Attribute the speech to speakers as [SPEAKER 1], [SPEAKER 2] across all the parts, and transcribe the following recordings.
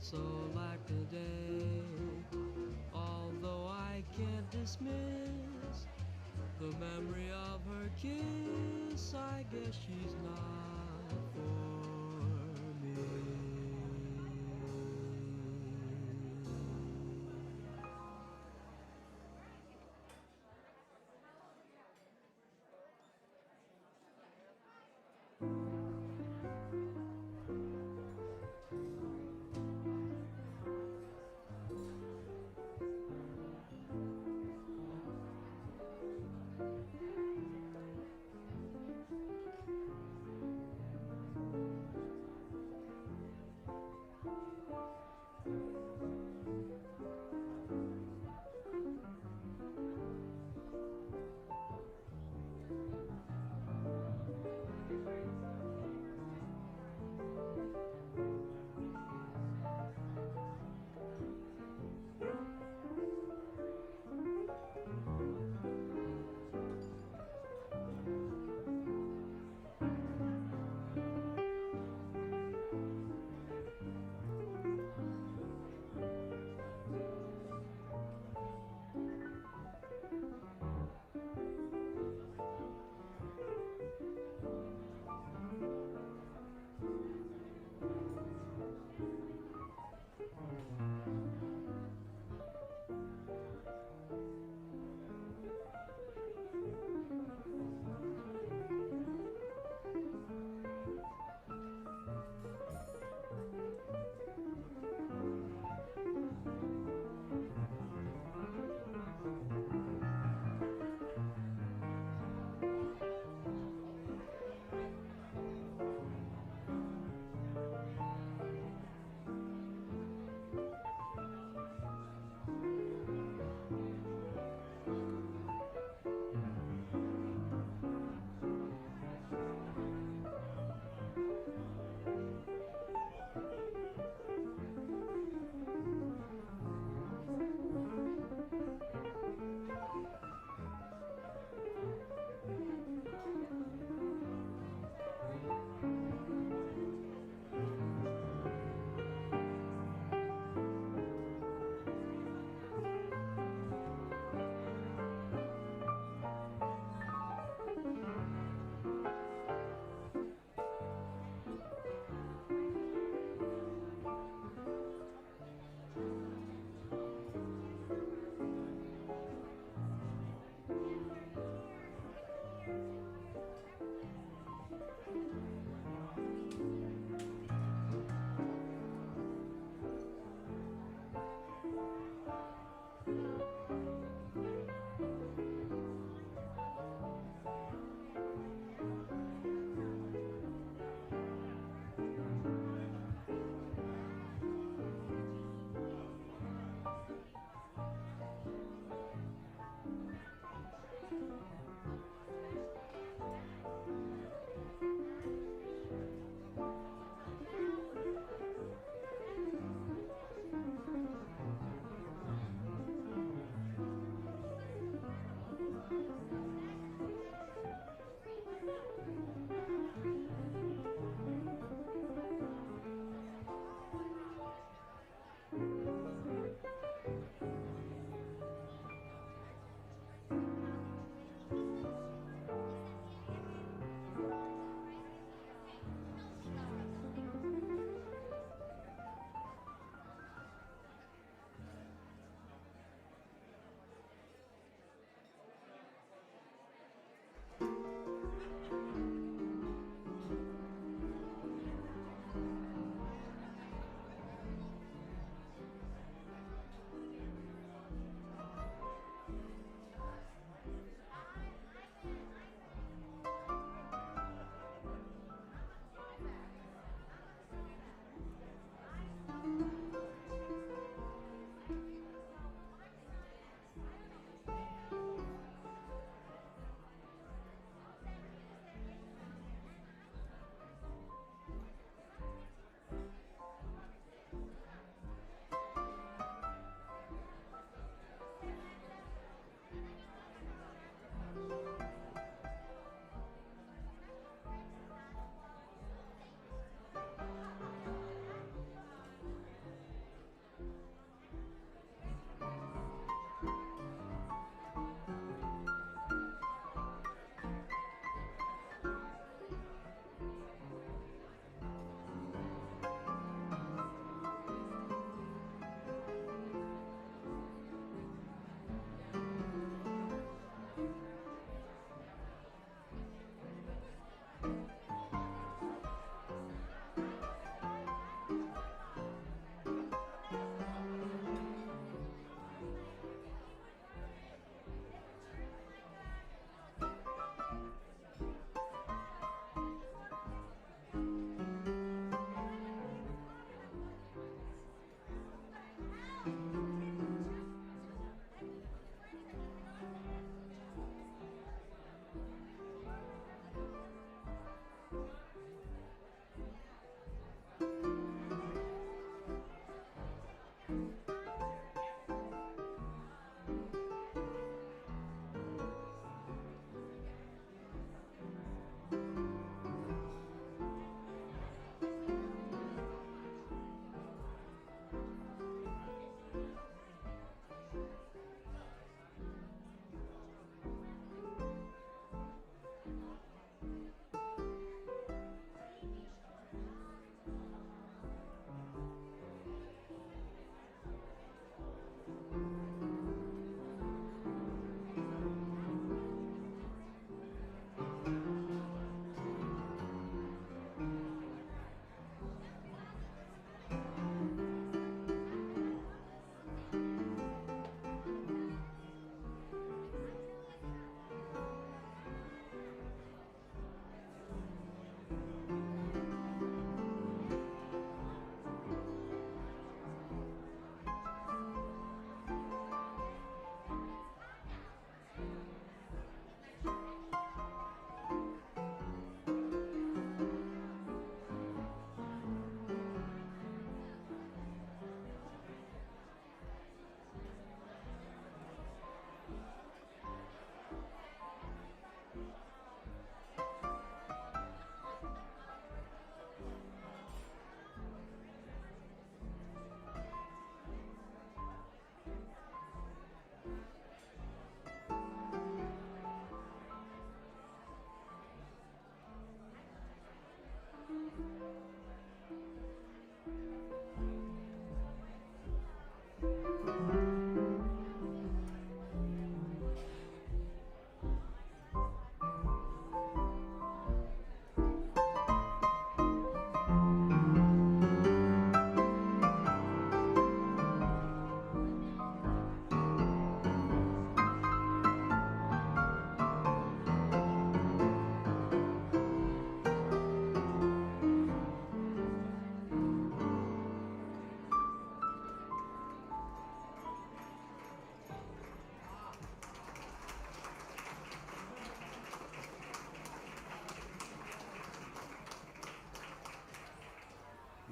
[SPEAKER 1] so like today. Although I can't dismiss the memory of her kiss, I guess she's not for me.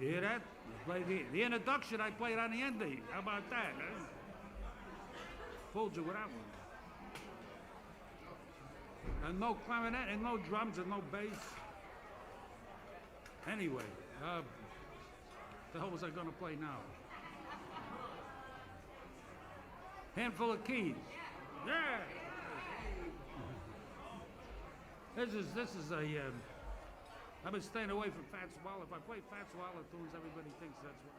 [SPEAKER 2] You hear that? I play the introduction, I played on the ending. How about that, huh? Fooled you with that one. And no clarinet, and no drums, and no bass. Anyway, the hell was I gonna play now? Handful of keys. Yeah. This is a. I've been staying away from Fats Waller. If I play Fats Waller tunes, everybody thinks that's what.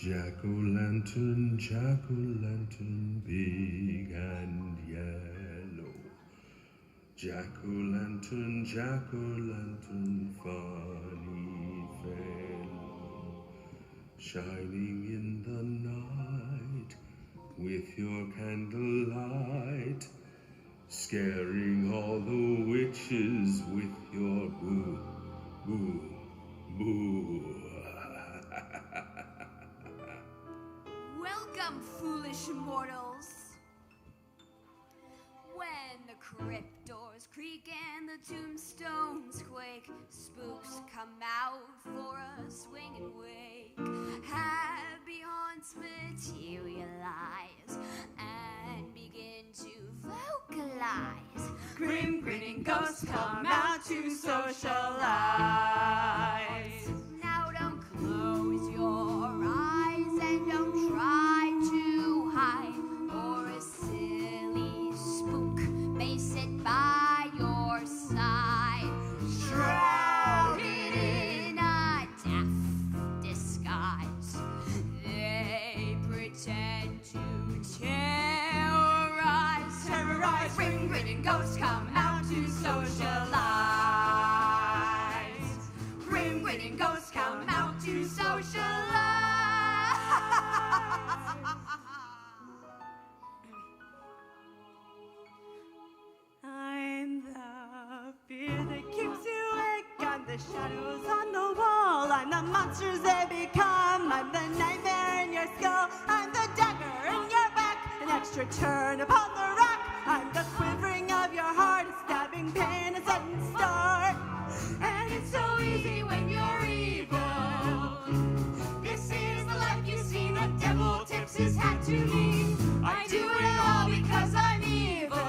[SPEAKER 3] Jack-o'-lantern, big and yellow. Jack-o'-lantern, funny fellow. Shining in the night with your candlelight, scaring all the witches with your boo, boo, boo.
[SPEAKER 4] Welcome, foolish mortals. When the crypt doors creak and the tombstones quake, spooks come out for a swing and wake. Happy haunts materialize and begin to vocalize.
[SPEAKER 5] Grim grinning ghosts come out to socialize.
[SPEAKER 4] Now don't close your eyes and don't try to hide, or a silly spook may sit by your side, shrouded in a death disguise. They pretend to terrorize. Grim grinning ghosts come out to socialize. Grim grinning ghosts come out to socialize.
[SPEAKER 5] I'm the fear that keeps you awake. I'm the shadows on the wall. I'm the monsters they become. I'm the nightmare in your skull. I'm the dagger in your back, an extra turn upon the rack. I'm the quivering of your heart, a stabbing pain, a sudden start. And it's so easy when you're evil. This is the life you see. The devil tips his hat to me. I do it all because I'm evil.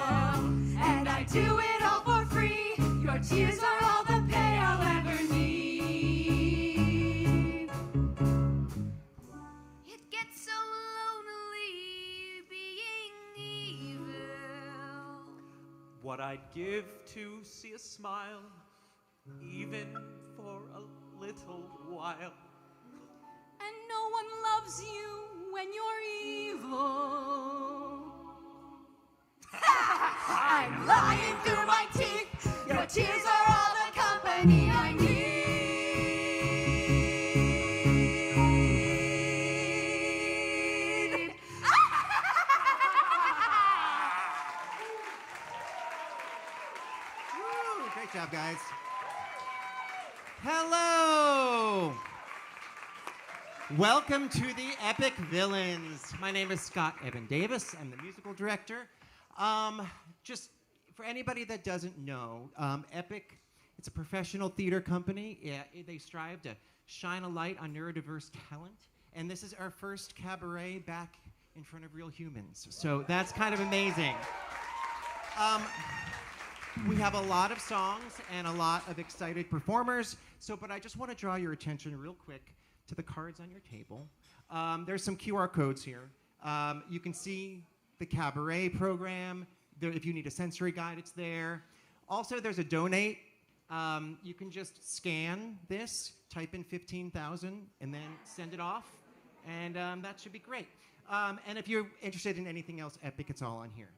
[SPEAKER 6] what I'd give to see a smile, even for a little while.
[SPEAKER 5] And no one loves you when you're evil.
[SPEAKER 4] I'm lying through my teeth. Your tears are all the company I need.
[SPEAKER 7] Woo, great job, guys. Hello. Welcome to the Epic Villains. My name is Scott Evan Davis. I'm the musical director. Just for anybody that doesn't know, Epic, it's a professional theater company. They strive to shine a light on neurodiverse talent. And this is our first cabaret back in front of real humans. So that's kind of amazing. We have a lot of songs and a lot of excited performers. But I just want to draw your attention real quick to the cards on your table. There's some QR codes here. You can see the cabaret program. If you need a sensory guide, it's there. Also, there's a donate. You can just scan this, type in 15,000, and then send it off. And that should be great. And if you're interested in anything else Epic, it's all on here.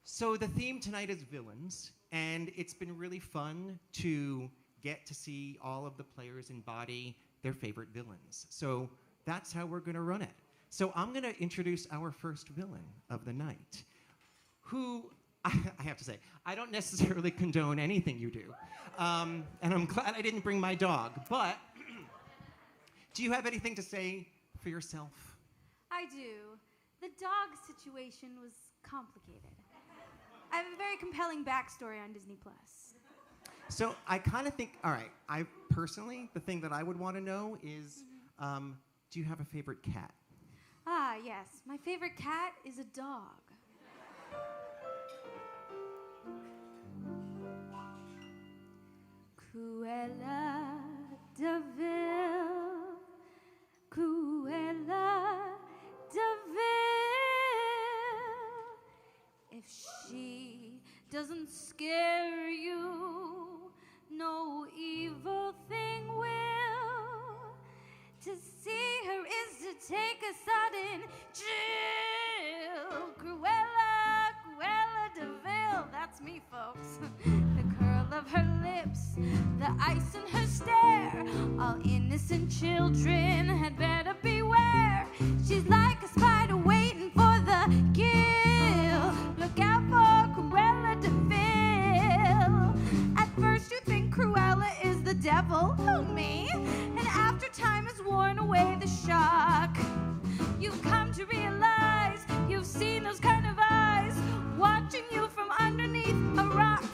[SPEAKER 7] So the theme tonight is villains, and it's been really fun to get to see all of the players embody their favorite villains. So that's how we're going to run it. So I'm going to introduce our first villain of the night, who, I have to say, I don't necessarily condone anything you do. And I'm glad I didn't bring my dog. But do you have anything to say for yourself?
[SPEAKER 8] I do. The dog situation was complicated. I have a very compelling backstory on Disney+.
[SPEAKER 7] So I kind of think, all right, I personally, the thing that I would want to know is, do you have a favorite cat?
[SPEAKER 8] Ah, yes. My favorite cat is a dog. Cruella de Vil, Cruella de Vil. If she doesn't scare you, no evil thing will. To see her is to take a sudden chill. Cruella, Cruella de Vil, that's me, folks. The curl of her lips, the ice in her stare. All innocent children had better beware. She's like a spider waiting for the kill. Look out for Cruella de Vil. At first you think Cruella is the devil, who me? And after time has worn away the shock, you've come to realize you've seen those kind of eyes watching you from underneath a rock.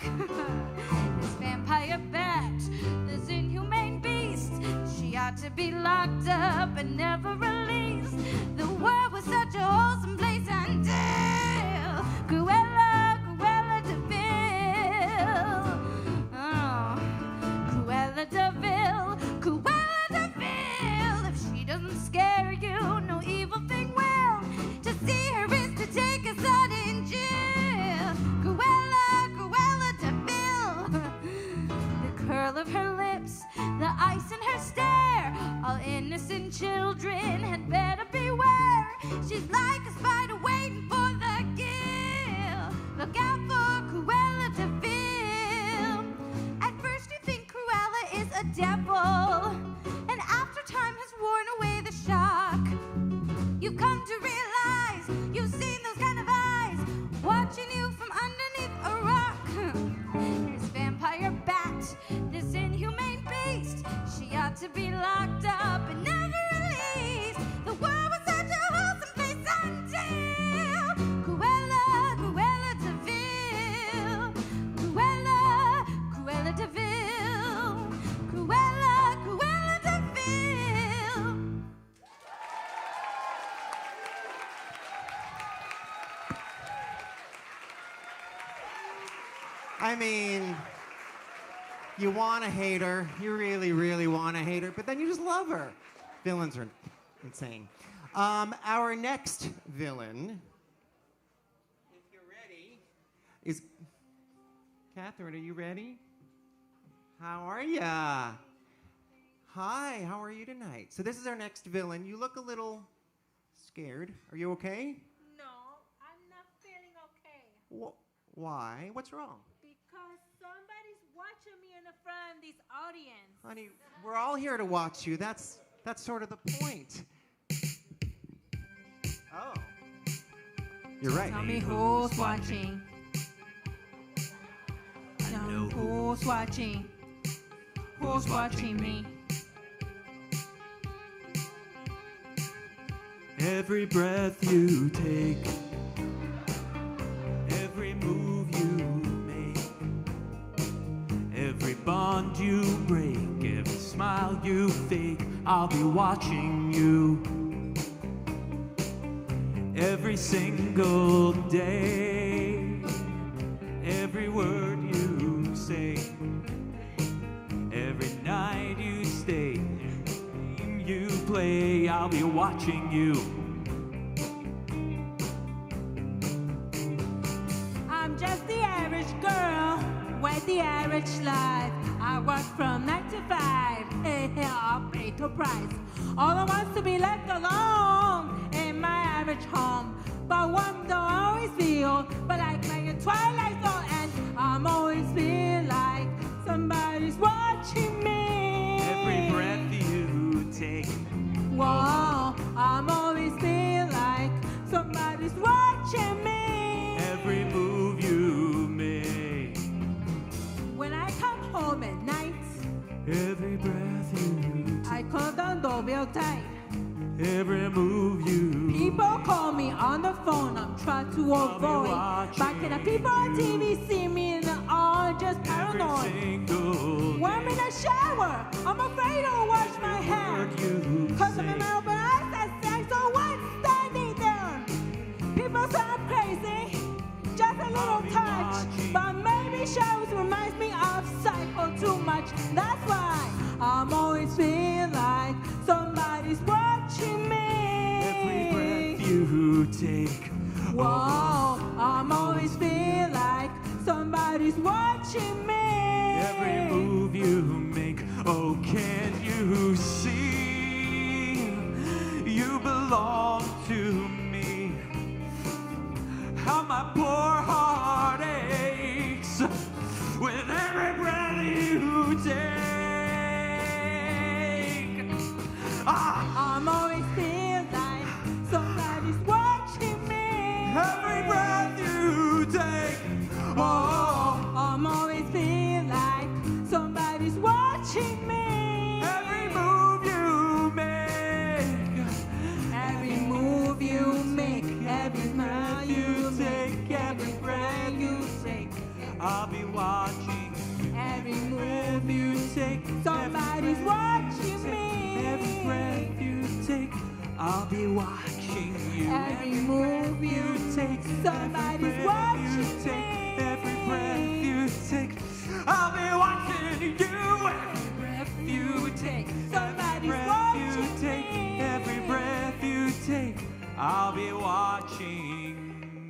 [SPEAKER 8] This vampire bat, this inhumane beast, she ought to be locked up and never released. The world was such a wholesome place until Cruella, Cruella de Vil. Oh, Cruella de Vil, Cruella de Vil. If she doesn't scare you, no evil thing will. To see her is to take a sudden chill. Cruella, Cruella de Vil. The curl of her lips, the ice in her stare. All innocent children had better beware. She's like a spider waiting for the kill. Look out for Cruella de Vil. At first you think Cruella is a devil, and after time has worn away the shock, you've come to realize you've seen those kind of eyes watching you from underneath a rock. This vampire bat, this inhumane beast, she ought to be locked up and never released. The world was such a wholesome place until Cruella, Cruella de Vil. Cruella, Cruella de Vil. Cruella, Cruella de Vil.
[SPEAKER 7] I mean, you want to hate her. You really, really want to hate her, but then you just love her. Villains are insane. Our next villain, if you're ready, is Catherine, are you ready? How are ya? Hi, how are you tonight? So this is our next villain. You look a little scared. Are you okay?
[SPEAKER 9] No, I'm not feeling okay.
[SPEAKER 7] Why? What's wrong?
[SPEAKER 9] Because somebody's watching me in the front of this audience.
[SPEAKER 7] Honey, we're all here to watch you. That's sort of the point. Oh. You're right.
[SPEAKER 9] Tell me who's watching. Tell me who's watching. Who's watching me?
[SPEAKER 6] Every breath you take, every move you make, every bond you break, every smile you fake, I'll be watching you. Every single day, every word you say, every night you stay, every game you play, I'll be watching you.
[SPEAKER 9] I'm just the average girl with the average life. I work from 9 to 5. Hey, I'll pay the price. All I want to be left alone in my average home. But one don't always feel, but like a twilight zone, and I'm always feel like somebody's watching me.
[SPEAKER 6] Every breath you take,
[SPEAKER 9] whoa, I'm always feel like somebody's watching me.
[SPEAKER 6] Every move you make,
[SPEAKER 9] when I come home at night,
[SPEAKER 6] every breath you take,
[SPEAKER 9] I close the door real tight.
[SPEAKER 6] every move you
[SPEAKER 9] People call me on the phone, I'm trying to avoid. But can the people on TV see me and they're all just paranoid? When I'm in the shower, I'm afraid to wash my hair. Cause I'm in my open eyes, I say, so what's standing there? People say I'm crazy, just a little touch. But maybe shows reminds me of Psycho too much. That's why I'm always feel like somebody's watching me.
[SPEAKER 6] Every breath you take,
[SPEAKER 9] whoa, I'm always feel like somebody's watching me.
[SPEAKER 6] every move you make, oh, can't you see? You belong to me. How my poor heart aches with every breath you take.
[SPEAKER 9] I'm always feel like somebody's watching me.
[SPEAKER 6] Every breath you take,
[SPEAKER 9] oh, I'm always feel like somebody's watching me.
[SPEAKER 6] Every move you make,
[SPEAKER 9] every move you make, every smile you take, every breath you take,
[SPEAKER 6] I'll be watching.
[SPEAKER 9] Every move you take, somebody's watching me.
[SPEAKER 6] Every breath you take, I'll be watching you.
[SPEAKER 9] Every move you take, somebody's watching me.
[SPEAKER 6] Every breath you take, I'll be watching you.
[SPEAKER 9] Every breath you take, somebody's
[SPEAKER 6] watching
[SPEAKER 9] me.
[SPEAKER 6] Every breath you take, I'll be watching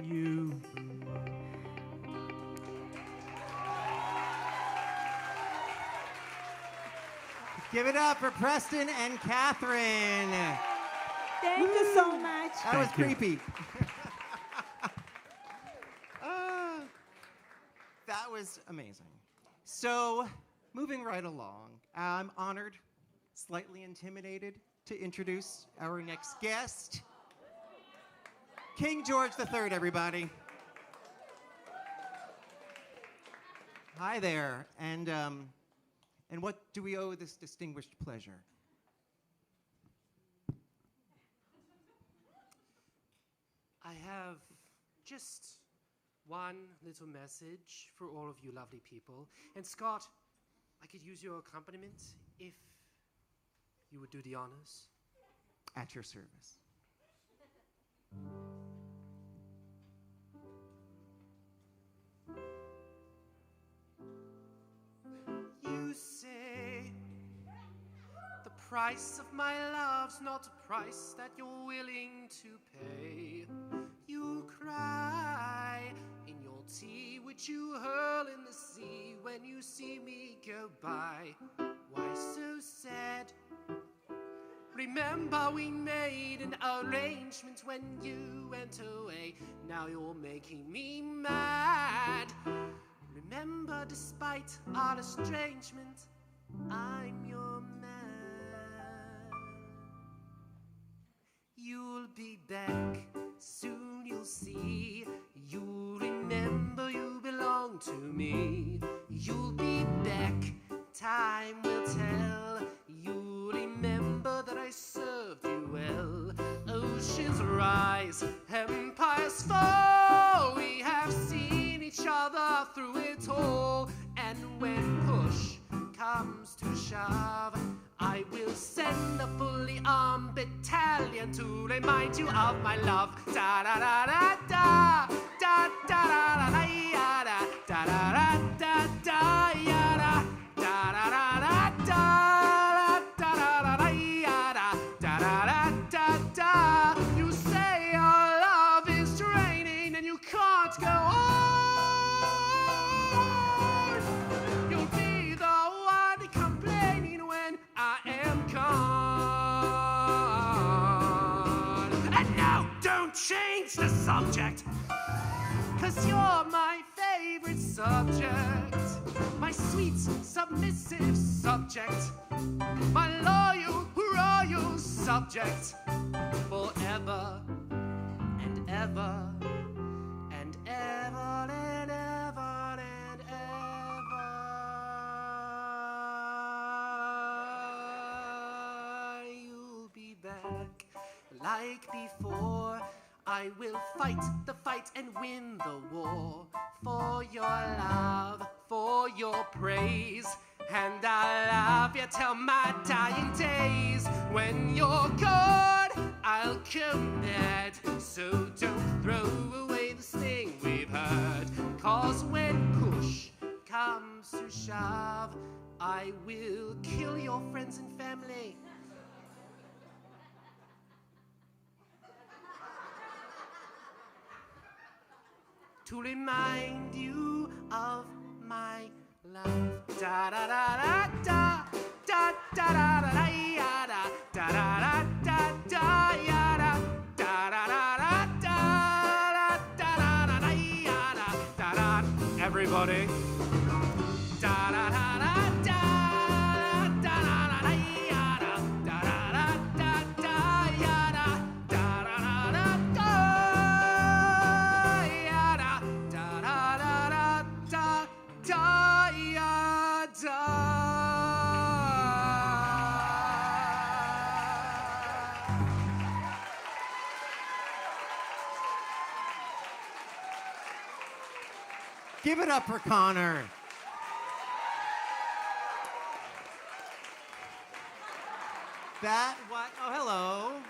[SPEAKER 6] you.
[SPEAKER 7] Give it up for Preston and Catherine.
[SPEAKER 9] Thank you so much.
[SPEAKER 7] That was creepy. That was amazing. So, moving right along, I'm honored, slightly intimidated to introduce our next guest, King George III, everybody. Hi there, and what do we owe this distinguished pleasure?
[SPEAKER 10] I have just one little message for all of you lovely people. And Scott, I could use your accompaniment if you would do the honors.
[SPEAKER 7] At your service.
[SPEAKER 10] You say the price of my love's not a price that you're willing to pay. You cry in your tea, which Won't you hurl in the sea when you see me go by? Why so sad? Remember we made an arrangement when you went away. Now you're making me mad. Remember, despite our estrangement, I'm your man. You'll be back, soon you'll see. You'll remember you belong to me. You'll be back, time will tell. You'll remember that I served you well. Oceans rise, empires fall. We have seen each other through it all. And when push comes to shove, I will send a fully armed battalion to remind you of my love. Da da da da da da da da da da da da da da da da da da da da. You say our love is draining and you can't go on. You'll be the one complaining when I am gone. And now don't change the subject, 'cause you're my favorite subject. My sweet, submissive subject. My loyal, royal subject. Forever and ever and ever and ever and ever. You'll be back like before. I will fight the fight and win the war. For your love, for your praise. And I love you till my dying days. When you're gone, I'll go mad. So don't throw away this thing we've heard. 'Cause when push comes to shove, I will kill your friends and family. To remind you of my love. Da da da da da da da da da da da da da da da da da da da. Everybody. Da da da da da da da da da da da da
[SPEAKER 7] Give it up for Connor. That what? Oh, hello.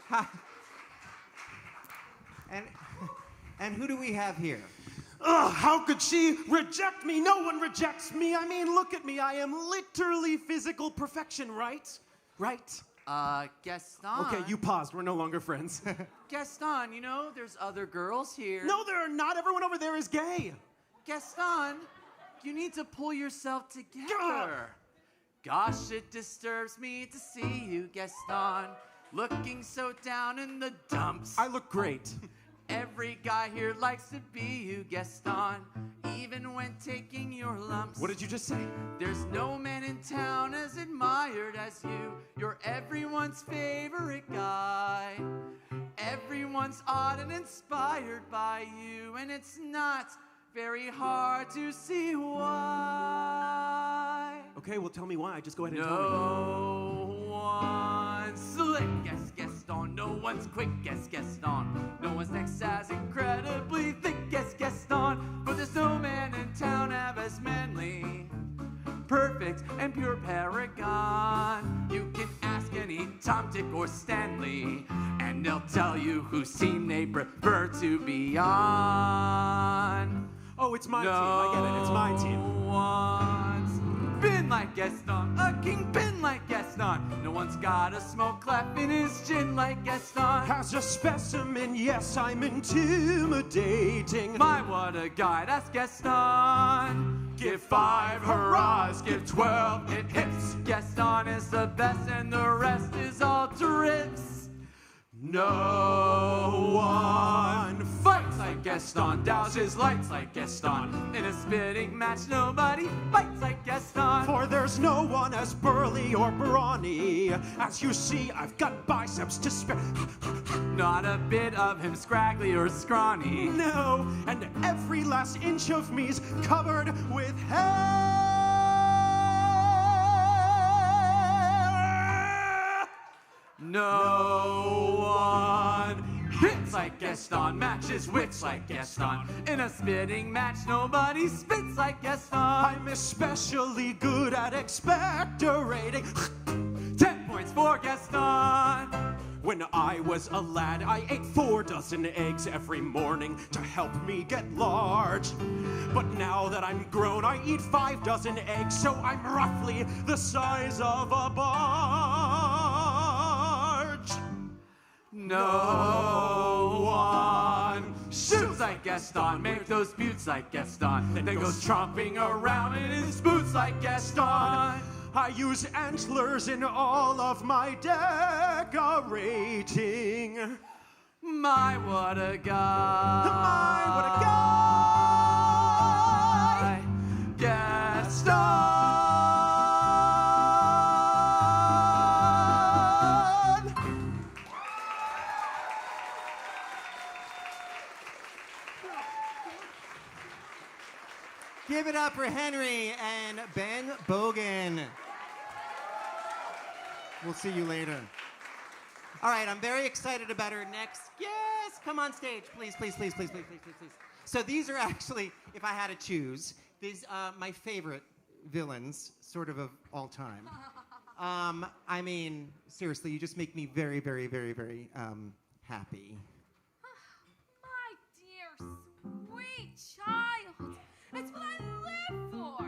[SPEAKER 7] Hi. And who do we have here?
[SPEAKER 11] Ugh, how could she reject me? No one rejects me. I mean, look at me. I am literally physical perfection, right? Right?
[SPEAKER 12] Gaston.
[SPEAKER 11] Okay, you paused. We're no longer friends.
[SPEAKER 12] Gaston, you know, there's other girls here.
[SPEAKER 11] No, there are not. Everyone over there is gay.
[SPEAKER 12] Gaston, you need to pull yourself together. Gosh, it disturbs me to see you, Gaston, looking so down in the dumps.
[SPEAKER 11] I look great.
[SPEAKER 12] Every guy here likes to be you, Gaston, even when taking your lumps.
[SPEAKER 11] What did you just say?
[SPEAKER 12] There's no man in town as admired as you. You're everyone's favorite guy. Everyone's awed and inspired by you, and it's not very hard to see why.
[SPEAKER 11] Okay, well, tell me why. Just go ahead and tell me.
[SPEAKER 12] No one's slick, yes, Gaston. No one's quick, yes, Gaston. No one's next as incredibly thick, yes, Gaston. But there's no man in town as manly, perfect, and pure paragon. You can ask any Tom, Dick, or Stanley, and they'll tell you whose team they prefer to be on.
[SPEAKER 11] Oh, it's my team. I get it. It's my team.
[SPEAKER 12] No one's been like Gaston, a kingpin like Gaston. No one's one's got a smoke clef in his chin like Gaston.
[SPEAKER 11] As a specimen, yes, I'm intimidating.
[SPEAKER 12] My, what a guy, that's Gaston. Give 5 hurrahs, give 12 it hits. Gaston is the best and the rest is all trips. No one fights like Gaston, douses lights like Gaston. In a spitting match, nobody fights like Gaston.
[SPEAKER 11] For there's no one as burly or brawny. As you see, I've got biceps to spare.
[SPEAKER 12] Not a bit of him scraggly or scrawny.
[SPEAKER 11] No, and every last inch of me's covered with hair.
[SPEAKER 12] No one hits like Gaston, matches wits like Gaston. In a spitting match, nobody spits like Gaston.
[SPEAKER 11] I'm especially good at expectorating.
[SPEAKER 12] 10 points for Gaston.
[SPEAKER 11] When I was a lad, I ate 4 dozen eggs every morning to help me get large. But now that I'm grown, I eat 5 dozen eggs, so I'm roughly the size of a barge.
[SPEAKER 12] No one shoots like Gaston, make those buttes like Gaston, then goes tromping around in his boots like Gaston.
[SPEAKER 11] I use antlers in all of my decorating.
[SPEAKER 12] My, what a guy.
[SPEAKER 11] My, what a guy.
[SPEAKER 12] Gaston.
[SPEAKER 7] Give it up for Henry and Ben Bogan. We'll see you later. All right, I'm very excited about our next. Yes, come on stage, please, please, please, please, please, please, please, please. So these are actually, if I had to choose, these my favorite villains, sort of all time. I mean, seriously, you just make me very, very, very, very happy.
[SPEAKER 8] My dear, sweet child. It's what I live for.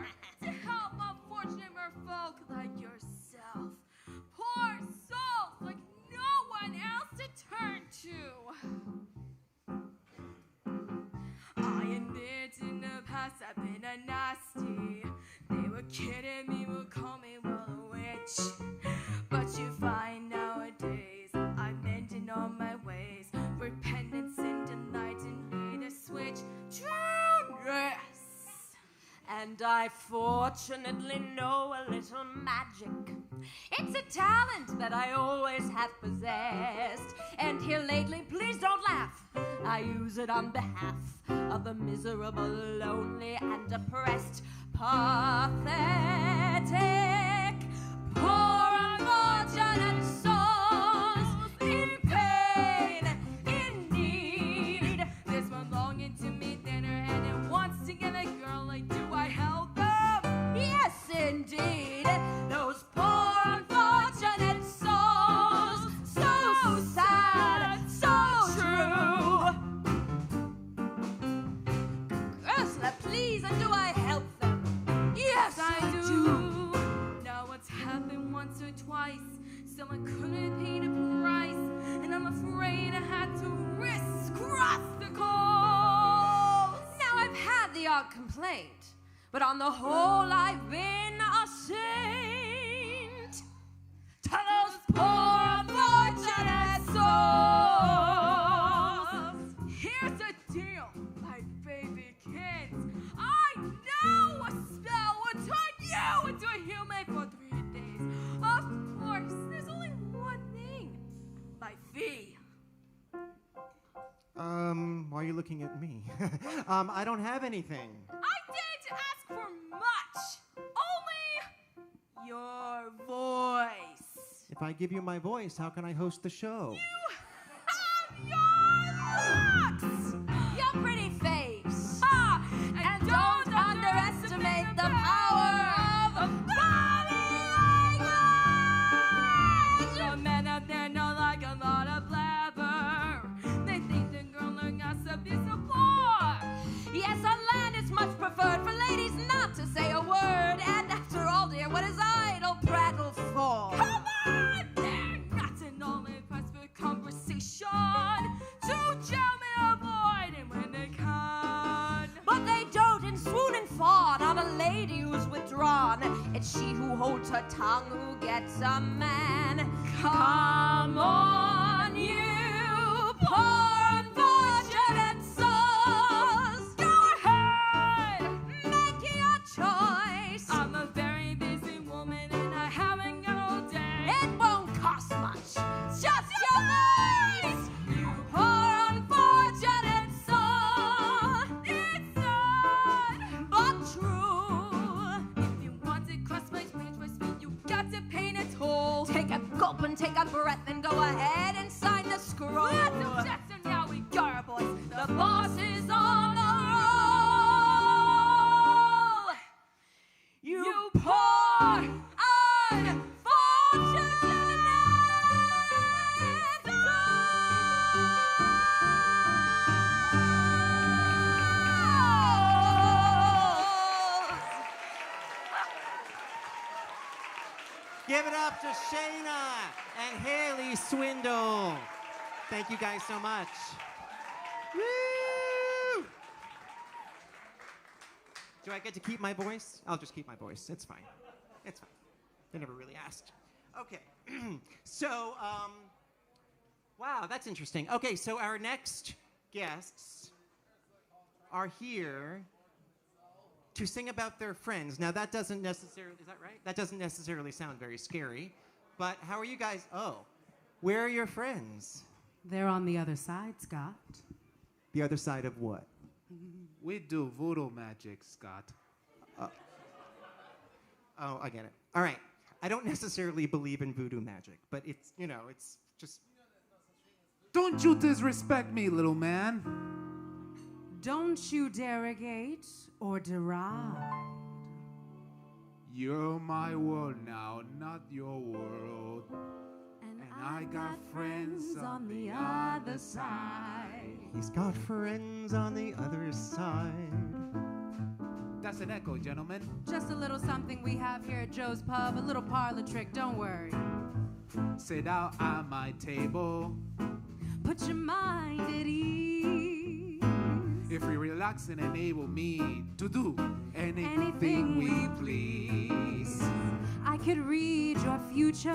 [SPEAKER 8] To help unfortunate merfolk like yourself. Poor souls like no one else to turn to. I admit in the past I've been a nasty. They were kidding me, would call me well a witch. But you find nowadays I'm mending all my ways. Repentance and delight in me to switch. Trueness.
[SPEAKER 13] And I fortunately know a little magic. It's a talent that I always have possessed. And here lately, please don't laugh, I use it on behalf of the miserable, lonely, and depressed, pathetic, poor, unfortunate souls in pain, in need. This one longing to meet dinner and it wants to get a girl like do I help them? Yes, indeed. Those poor, unfortunate souls, so sad, so true. Ursula, please, and do I help them? Yes, I do.
[SPEAKER 8] Now what's happened once or twice, someone couldn't pay the price, and I'm afraid I had to crisscross the coals.
[SPEAKER 13] Now I've had the odd complaint, but on the whole I've been a saint to those poor unfortunate souls.
[SPEAKER 8] Here's the deal, my baby kids. I know a spell would turn you into a human for 3 days. Of course, there's only one thing. My fee.
[SPEAKER 7] Why are you looking at me? I don't have anything.
[SPEAKER 8] I didn't ask for much. Only your voice.
[SPEAKER 7] If I give you my voice, how can I host the show?
[SPEAKER 8] You have your looks.
[SPEAKER 13] Your pretty face.
[SPEAKER 8] Ah,
[SPEAKER 13] And don't underestimate the power of body language.
[SPEAKER 8] The men out there know like a lot of blabber. They think the girl learned gossip is a bore.
[SPEAKER 13] Yes, on land it's much preferred for ladies not to say a word. And after all, dear, what is idle prattle for?
[SPEAKER 8] Come on!
[SPEAKER 13] a tongue who gets a man. Come on, you poor unfortunate souls. Go ahead, make your choice. I'm a very busy woman and I haven't got all day. It won't cost much, just your voice. You poor unfortunate soul. It's sad, but true. If you want it cross-page page for speed, you got to paint it whole. Take a gulp and take a breath and go ahead and sign the scroll. That's and now we got our boys. The boss is on the roll. You poor
[SPEAKER 7] Give it up to Shayna and Haley Swindle. Thank you guys so much. Woo! Do I get to keep my voice? I'll just keep my voice. It's fine. It's fine. They never really asked. Okay. So, wow, that's interesting. Okay, so our next guests are here to sing about their friends. Now, that doesn't necessarily, is that right? That doesn't necessarily sound very scary, but how are you guys? Oh, where are your friends?
[SPEAKER 9] They're on the other side, Scott.
[SPEAKER 7] The other side of what?
[SPEAKER 14] We do voodoo magic, Scott.
[SPEAKER 7] Oh, I get it. All right. I don't necessarily believe in voodoo magic, but it's, you know, it's just...
[SPEAKER 14] Don't you disrespect me, little man.
[SPEAKER 9] Don't you derogate or deride.
[SPEAKER 14] You're my world now, not your world.
[SPEAKER 9] And
[SPEAKER 14] I got friends on the
[SPEAKER 9] other side.
[SPEAKER 7] He's got friends on the other side.
[SPEAKER 14] That's an echo, gentlemen.
[SPEAKER 9] Just a little something we have here at Joe's Pub, a little parlor trick, don't worry.
[SPEAKER 14] Sit down at my table.
[SPEAKER 9] Put your mind at ease.
[SPEAKER 14] If we relax and enable me to do anything we please.
[SPEAKER 9] I could read your future.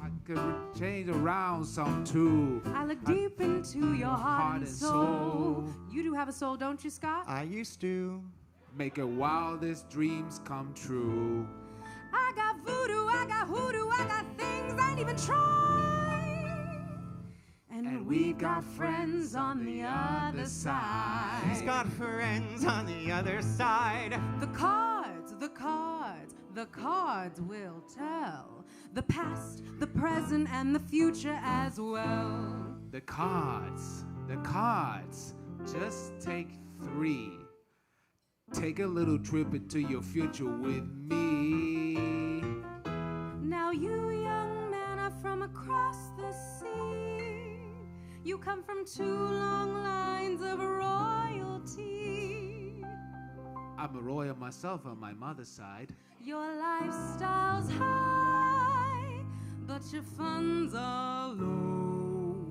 [SPEAKER 14] I could change around some too.
[SPEAKER 9] I look deep into your heart and soul. You do have a soul, don't you, Scott?
[SPEAKER 7] I used to.
[SPEAKER 14] Make your wildest dreams come true.
[SPEAKER 9] I got voodoo, I got hoodoo, I got things I ain't even tried. And we got friends on the other side.
[SPEAKER 7] He's got friends on the other side.
[SPEAKER 9] The cards, the cards, the cards will tell. The past, the present, and the future as well.
[SPEAKER 14] The cards, just take 3. Take a little trip into your future with me.
[SPEAKER 9] Now you young men are from across the sea. You come from 2 long lines of royalty.
[SPEAKER 14] I'm a royal myself on my mother's side.
[SPEAKER 9] Your lifestyle's high, but your funds are low.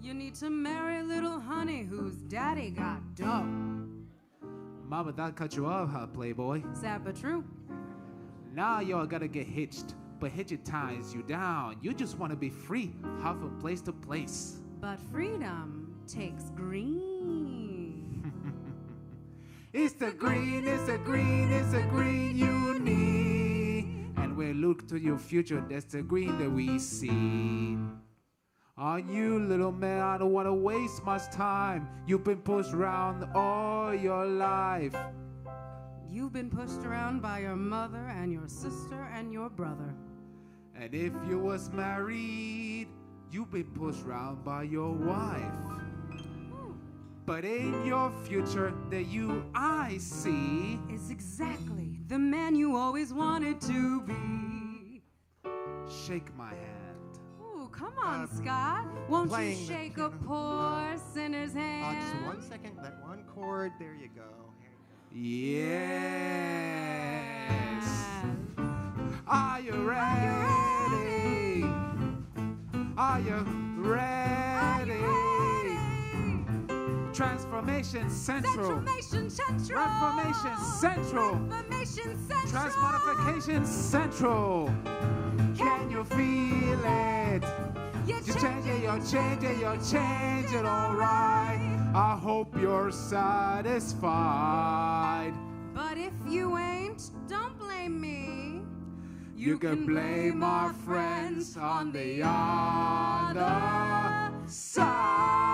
[SPEAKER 9] You need to marry little honey whose daddy got dough.
[SPEAKER 14] Mama, that cut you off, huh, playboy?
[SPEAKER 9] Sad but true.
[SPEAKER 14] Now y'all gotta get hitched, but hitching ties you down. You just wanna be free, hop from place to place.
[SPEAKER 9] But freedom takes green.
[SPEAKER 14] It's the green, it's the green, it's the green you need. And we look to your future, that's the green that we see. On you, little man, I don't want to waste much time. You've been pushed around all your life.
[SPEAKER 9] You've been pushed around by your mother and your sister and your brother.
[SPEAKER 14] And if you was married, you've been pushed around by your wife. But in your future, the you I see
[SPEAKER 9] is exactly the man you always wanted to be.
[SPEAKER 14] Shake my hand.
[SPEAKER 9] Come on, Scott. Won't you shake a poor sinner's hand?
[SPEAKER 7] Just 1 second. That one chord. There you go.
[SPEAKER 14] Yes. Are you ready? Are you ready? Transformation. Reformation Central.
[SPEAKER 9] Transformation Central.
[SPEAKER 14] Reformation Central.
[SPEAKER 9] Reformation Central.
[SPEAKER 14] Transmodification Central. Can you feel it?
[SPEAKER 9] You're
[SPEAKER 14] You change it, you'll change it, you'll change it all right. I hope you're satisfied.
[SPEAKER 9] But if you ain't, don't blame me.
[SPEAKER 14] You can blame our friends on the other side.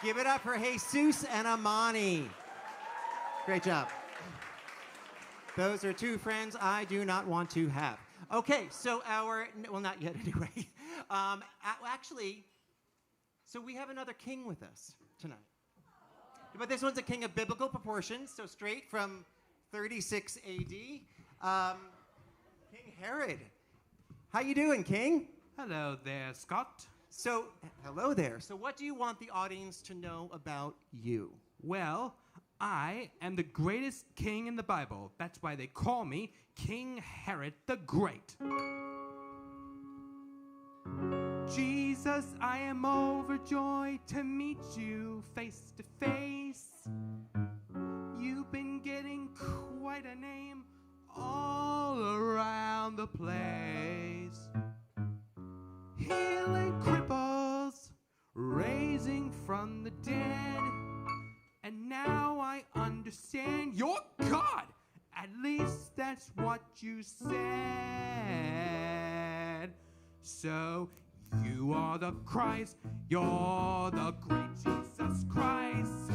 [SPEAKER 7] Give it up for Jesus and Amani. Great job. Those are two friends I do not want to have. Okay, so well, not yet anyway. Actually, so we have another king with us tonight. But this one's a king of biblical proportions, so straight from 36 AD. King Herod. How you doing, King?
[SPEAKER 11] Hello there, Scott.
[SPEAKER 7] So, hello there. So what do you want the audience to know about you?
[SPEAKER 11] Well, I am the greatest king in the Bible. That's why they call me King Herod the Great. Jesus, I am overjoyed to meet you face to face. You've been getting quite a name all around the place. Healing cripples, raising from the dead. And now I understand you're God. At least that's what you said. So you are the Christ. You're the great Jesus Christ.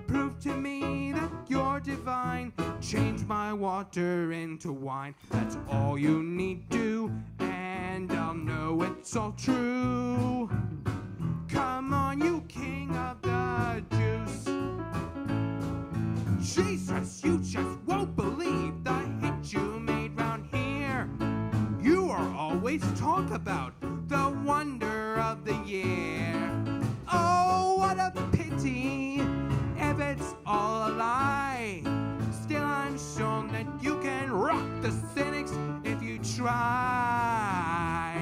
[SPEAKER 11] Prove to me that you're divine. Change my water into wine. That's all you need to, and I'll know it's all true. Come on, you king of the Jews. Jesus, you just won't believe the hit you made round here. You are always talk about the wonder of the year. Oh, what a pity if it's all a lie. Still, I'm shown that you can rock the cynics if you try.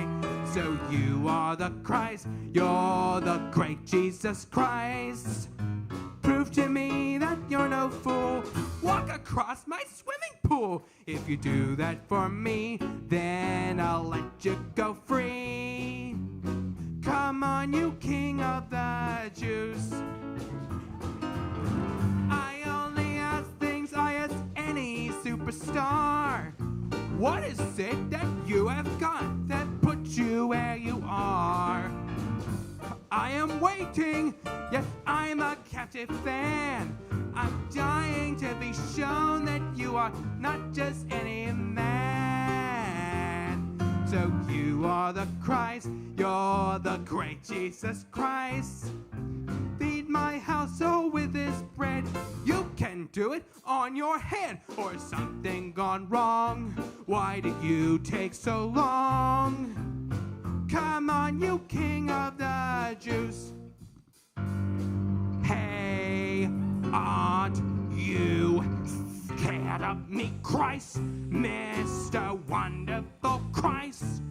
[SPEAKER 11] So you are the Christ, you're the great Jesus Christ. Prove to me that you're no fool. Walk across my swimming pool. If you do that for me, then I'll let you go free. Come on, you king of the Jews. I only ask things I ask any superstar. What is it that you have got that put you where you are? I am waiting, yes, I'm a captive fan. I'm dying to be shown that you are not just any man. So you are the Christ, you're the great Jesus Christ. Feed my household with this bread. You can do it on your head. Or something gone wrong? Why do you take so long? Come on, you king of the Jews. Hey, aren't you scared of me, Christ? Mr. Wonderful Christ.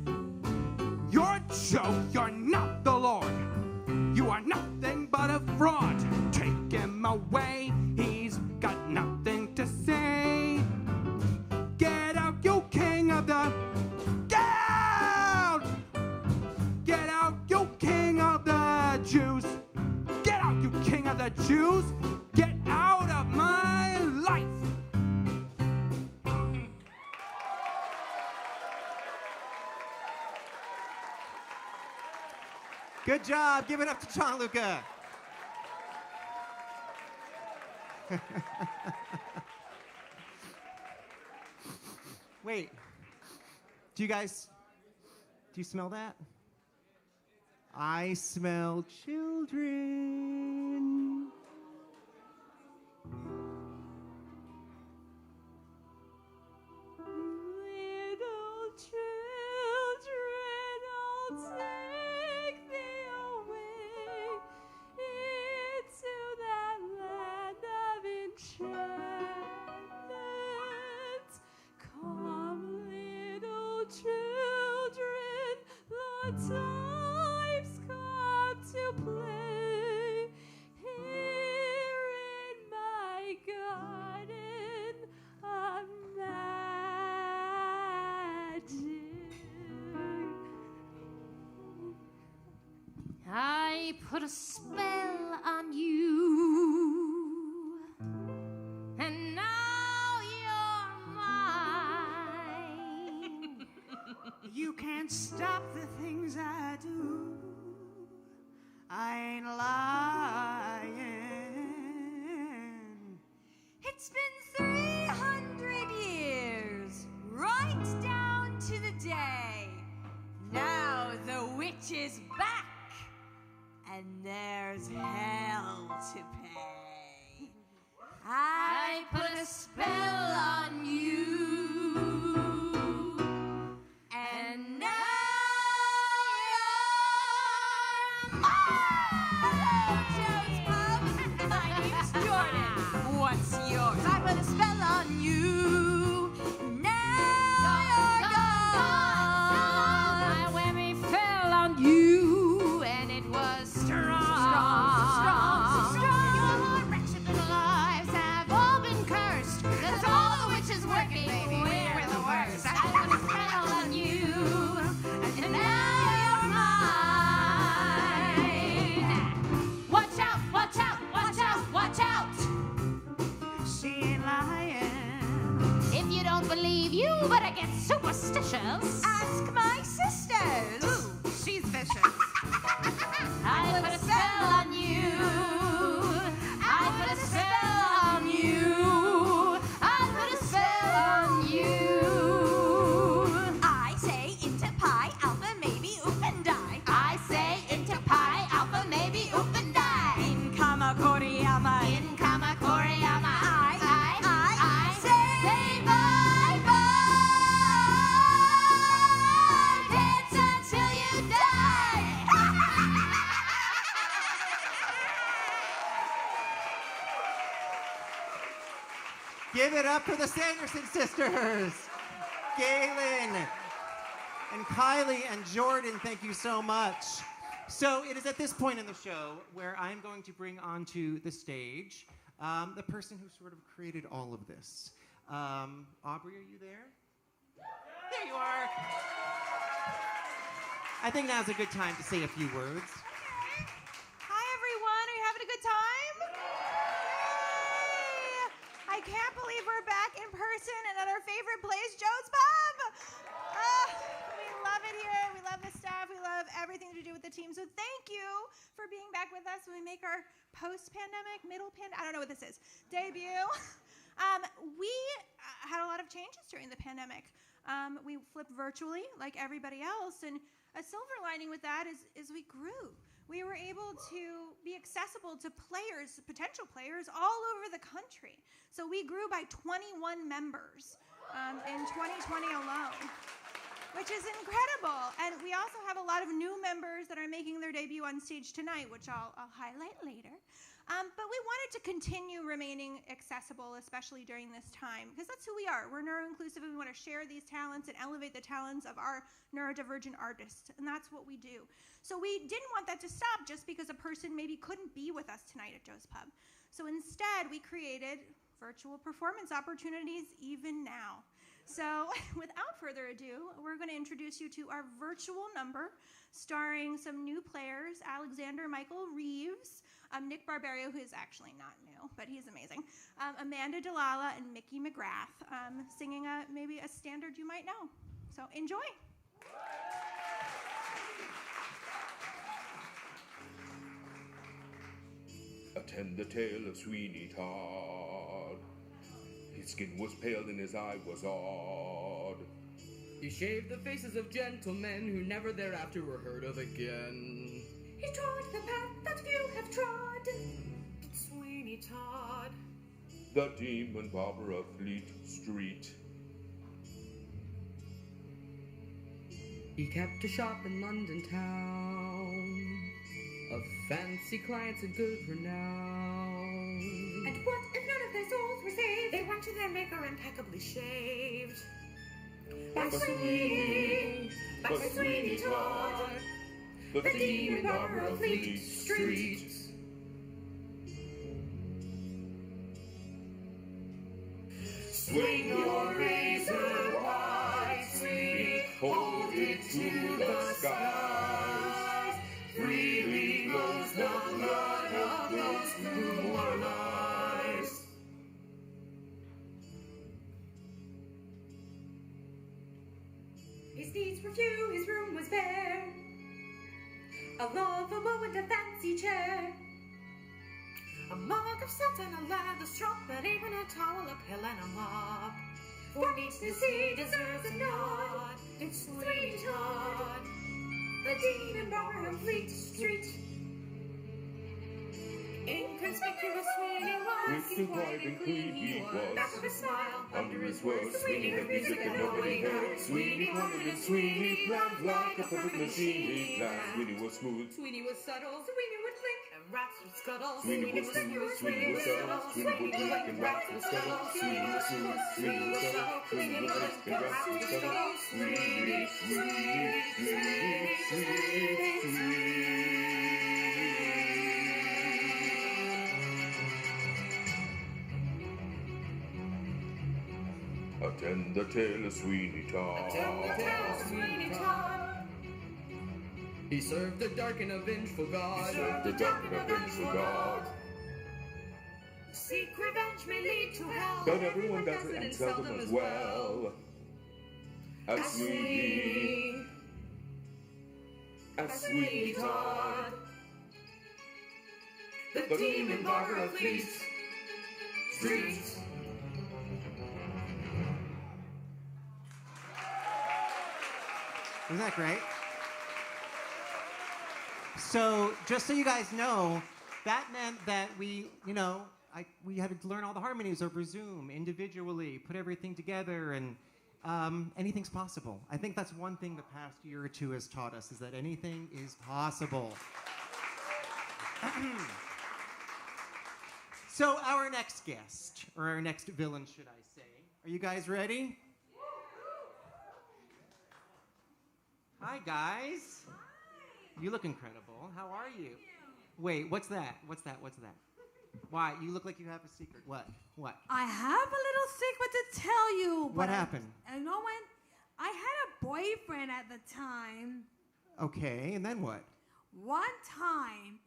[SPEAKER 11] You're a joke, you're not the Lord. You are nothing but a fraud. Take him away, he's got nothing to say. Get out, you king of the... Get out! Get out, you king of the Jews! Get out, you king of the Jews! Get out of my life!
[SPEAKER 7] Good job. Give it up to Gianluca. Wait. Do you smell that? I smell children.
[SPEAKER 9] Little children, I'll take thee away into that time's come to play here in my garden of magic.
[SPEAKER 8] I put a spell on you, and now you're mine.
[SPEAKER 5] You can't stop the things I do. I ain't lying.
[SPEAKER 4] It's been 300 years, right down to the day. Now the witch is back, and there's hell to pay. I put a spell on you, and now you're mine. Hello, Joe's Pub. My name's Jordan. What's yours? I put a spell on you. Now you're gone.
[SPEAKER 8] When we fell on you, and it was strong.
[SPEAKER 4] Your wretched little lives have all been cursed. 'Cause all the witches working, baby, we're the worst. I put a spell on you, and now you're mine. Watch out, watch out, watch out, watch out.
[SPEAKER 5] She ain't lying.
[SPEAKER 8] If you don't believe, you better get superstitious.
[SPEAKER 4] Ask my sisters.
[SPEAKER 5] Ooh, she's vicious.
[SPEAKER 4] I put a spell on you. I put a spell on you. I put a spell on you. I say into pi, alpha, maybe, oop and die. I say into pi, alpha, maybe, oop and die.
[SPEAKER 5] In Kama Koriyama.
[SPEAKER 4] In Kama Koriyama. I say bye-bye. Dance until you die.
[SPEAKER 7] Give it up for the Sanderson sisters. Galen and Kylie and Jordan, thank you so much. So it is at this point in the show where I'm going to bring onto the stage the person who sort of created all of this. Aubrey, are you there? There you are. I think now's a good time to say a few words.
[SPEAKER 15] Hi, everyone. Are you having a good time? Yay! I can't believe we're back in person and at our favorite place, Joe's Pub. We love it here. We love the staff. We love everything to do with the team. So thank you for being back with us when we make our post-pandemic, I don't know what this is, debut. We had a lot of changes during the pandemic. We flipped virtually like everybody else, and a silver lining with that is we grew. We were able to be accessible to players, potential players, all over the country. So we grew by 21 members in 2020 alone, which is incredible. And we also have a lot of new members that are making their debut on stage tonight, which I'll highlight later. But we wanted to continue remaining accessible, especially during this time, because that's who we are. We're neuro-inclusive, and we want to share these talents and elevate the talents of our neurodivergent artists, and that's what we do. So we didn't want that to stop just because a person maybe couldn't be with us tonight at Joe's Pub. So instead, we created virtual performance opportunities even now. So without further ado, we're going to introduce you to our virtual number starring some new players, Alexander Michael Reeves, Nick Barbario, who is actually not new, but he's amazing, Amanda Delala, and Mickey McGrath, singing maybe a standard you might know. So enjoy.
[SPEAKER 3] Attend the tale of Sweeney Todd. His skin was pale and his eye was odd.
[SPEAKER 16] He shaved the faces of gentlemen who never thereafter were heard of again.
[SPEAKER 17] He trod the path that few have trod. Sweeney Todd.
[SPEAKER 3] The demon barber of Fleet Street.
[SPEAKER 16] He kept a shop in London town of fancy clients and good renown.
[SPEAKER 17] And what if none of their souls were saved? They went to their maker impeccably shaved. But Sweeney Todd
[SPEAKER 3] the demon barber of Fleet Street. Swing your razor wide, sweet, hold it to the skies. Freely flows the blood of those who are lives.
[SPEAKER 17] His needs were few, his room was bare. A love, a moment, a fancy chair. A mug of salt and a leather strop, but even a towel, a pill and a mop. For neatness he deserves a nod. It's Sweeney Todd, the demon barber of Fleet Street. Inconspicuous Sweeney was,
[SPEAKER 3] Quick and quiet and clean he was.
[SPEAKER 17] Back of his smile,
[SPEAKER 3] Under his words, Sweeney heard music that nobody heard. Sweeney hummed and Sweeney planned like a perfect machine. He planned. Sweeney was smooth.
[SPEAKER 17] Sweeney was subtle, Sweeney would blink, and rats would scuttle.
[SPEAKER 3] Sweeney was smooth. Sweeney was subtle. Sweeney would blink and rats would scuttle. Sweeney was smooth. Sweeney was subtle. Sweeney would blink and rats would scuttle. Sweeney, Sweeney, Sweeney, Sweeney, Sweeney. Attend the tale of Sweeney Todd.
[SPEAKER 17] Attend the tale of Sweeney Todd.
[SPEAKER 16] He served the dark and a vengeful God.
[SPEAKER 3] He served the dark and a vengeful God.
[SPEAKER 17] Seek revenge may lead to hell,
[SPEAKER 3] But everyone does it and seldom as well. As Sweeney, as Sweeney Todd,
[SPEAKER 17] the demon barber of Fleet Street.
[SPEAKER 7] Isn't that great? So, just so you guys know, that meant that we had to learn all the harmonies over Zoom individually, put everything together, and anything's possible. I think that's one thing the past year or two has taught us, is that anything is possible. So, our next guest, or our next villain, should I say. Are you guys ready? Hi, guys. Hi. You look incredible. How are you? Wait, what's that? What's that? Why? You look like you have a secret. What?
[SPEAKER 9] I have a little secret to tell you.
[SPEAKER 7] What happened?
[SPEAKER 9] You know when? I had a boyfriend at the time.
[SPEAKER 7] Okay, and then what?
[SPEAKER 9] One time,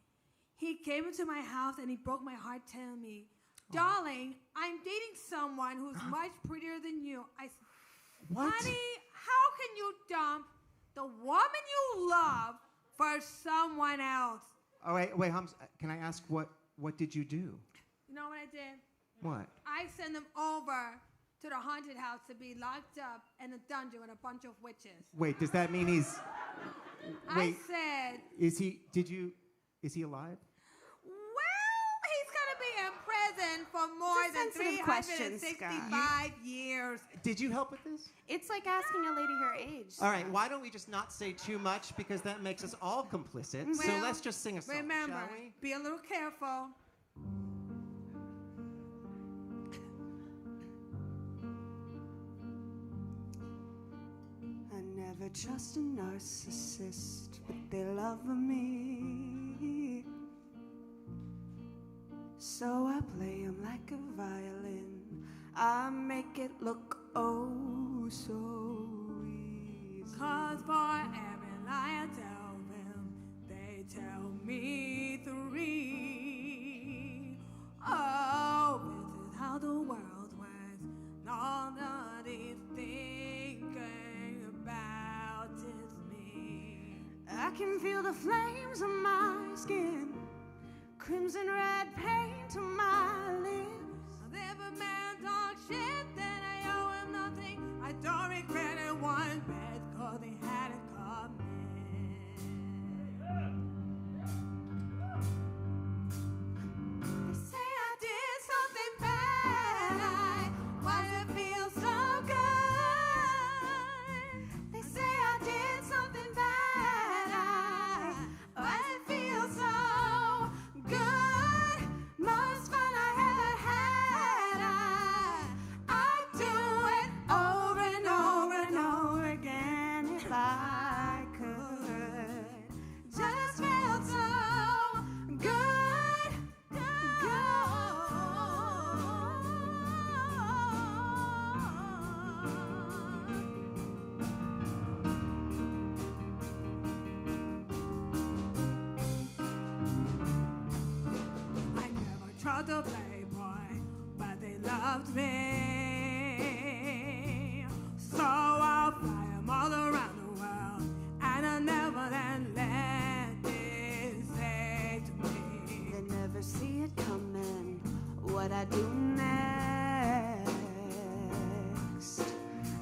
[SPEAKER 9] he came into my house and he broke my heart telling me, darling, I'm dating someone who's much prettier than you.
[SPEAKER 7] What?
[SPEAKER 9] Honey, how can you dump the woman you love for someone else?
[SPEAKER 7] Oh, wait, Hums, can I ask what did you do?
[SPEAKER 9] You know what I did?
[SPEAKER 7] What?
[SPEAKER 9] I sent him over to the haunted house to be locked up in a dungeon with a bunch of witches.
[SPEAKER 7] Wait, does that mean he's... Wait,
[SPEAKER 9] I said...
[SPEAKER 7] Is he alive?
[SPEAKER 9] Well, he's gonna be in prison for more than
[SPEAKER 5] sensitive question,
[SPEAKER 9] 365 years.
[SPEAKER 7] Did you help with this?
[SPEAKER 5] It's like asking a lady her age.
[SPEAKER 7] All right, why don't we just not say too much, because that makes us all complicit. So
[SPEAKER 9] Well,
[SPEAKER 7] let's just sing a song,
[SPEAKER 9] Remember,
[SPEAKER 7] shall we?
[SPEAKER 9] be a little careful.
[SPEAKER 5] I never trust a narcissist, but they love me. So I play him like a violin. I make it look oh so easy.
[SPEAKER 9] 'Cause for every lie I tell them, they tell me 3. Oh, this is how the world works. All that he's thinking about is me.
[SPEAKER 5] I can feel the flames on my skin, crimson red paint on my lips.
[SPEAKER 9] If a man talks shit, then I owe him nothing. I don't regret it one bit, 'cause he had it coming. They say I did something bad. Why does it feel so good?
[SPEAKER 5] They say I did something bad. Why it feels so good? Most fun I
[SPEAKER 9] called a playboy, but they loved me. So I'll fly 'em all around the world, and I'll never then let this say to me.
[SPEAKER 5] They never see it coming, what I do next.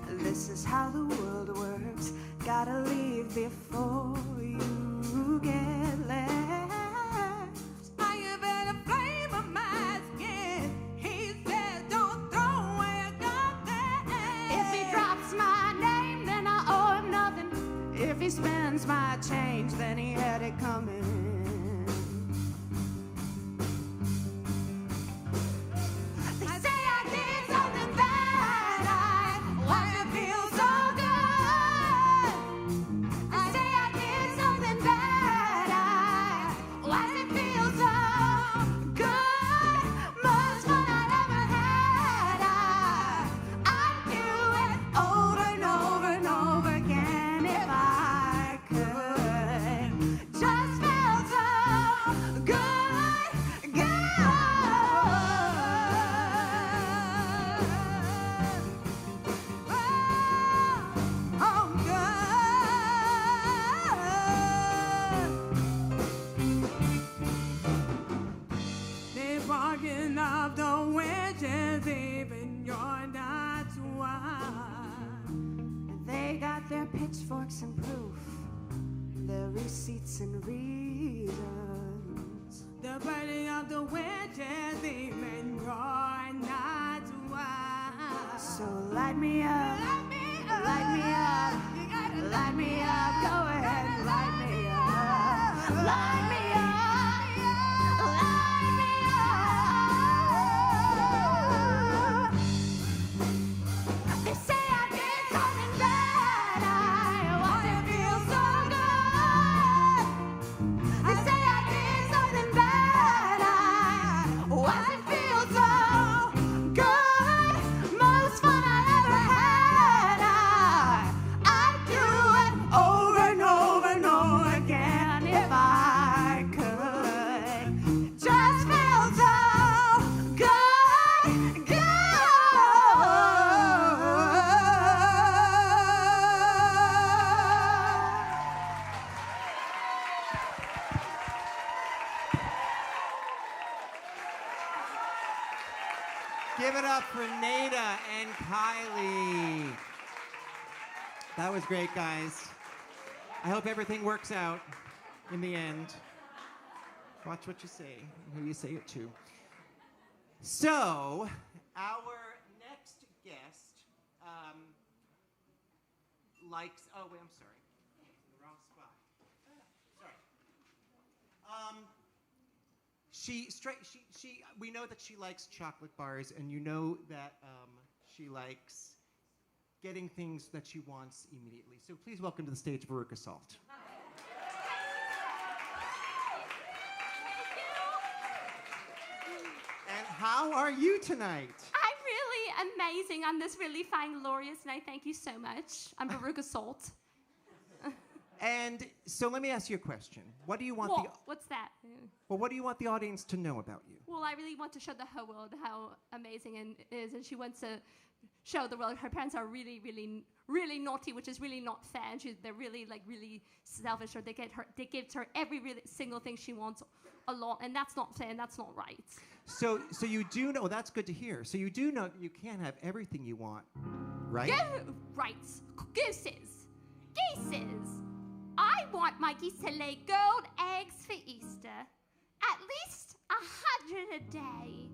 [SPEAKER 5] This is how the world works, gotta leave before you get left.
[SPEAKER 9] I have been a flame of my skin. He said, don't throw away a gun there.
[SPEAKER 5] If he drops my name, then I owe him nothing. If he spends my change, then he had it coming. They say I did something bad, why it feel so good? They say I did something bad, why it feel so good? Most fun I ever had, I'd do it over and over and over again if I could. Just felt so good, good. Oh, good.
[SPEAKER 9] They're barking up the winches, even you're not one.
[SPEAKER 5] They got their pitchforks and proof, their receipts and reasons.
[SPEAKER 9] The burning of the winches, even you're not one.
[SPEAKER 5] So light me up, light me up, light me up, go ahead, light me up, light me up, light me up. They say I did something bad, why it feel so good? They say I did something bad, why it feel so good? Most fun I ever had, I'd do it over and over and over again if I could. Just feel so good, good.
[SPEAKER 7] Give it up for Nada and Kylie. That was great, guys. I hope everything works out in the end. Watch what you say and who you say it to. So, our next guest likes. Oh, wait, I'm sorry. The wrong spot. Sorry. We know that she likes chocolate bars, and you know that she likes getting things that she wants immediately. So please welcome to the stage Veruca Salt. And how are you tonight?
[SPEAKER 18] I'm really amazing. I'm this really fine, glorious, and I thank you so much. I'm Veruca Salt.
[SPEAKER 7] And so let me ask you a question. What do you want
[SPEAKER 18] What's that?
[SPEAKER 7] Well, what do you want the audience to know about you?
[SPEAKER 18] Well, I really want to show the whole world how amazing it is, and she wants to show the world her parents are really, really, really naughty, which is really not fair, and they're really, really selfish, or they give her every really single thing she wants a lot, and that's not fair, and that's not right.
[SPEAKER 7] So you do know, that's good to hear. So you do know you can't have everything you want, right?
[SPEAKER 18] Right. Gooses. I want my geese to lay gold eggs for Easter. At least 100 a day.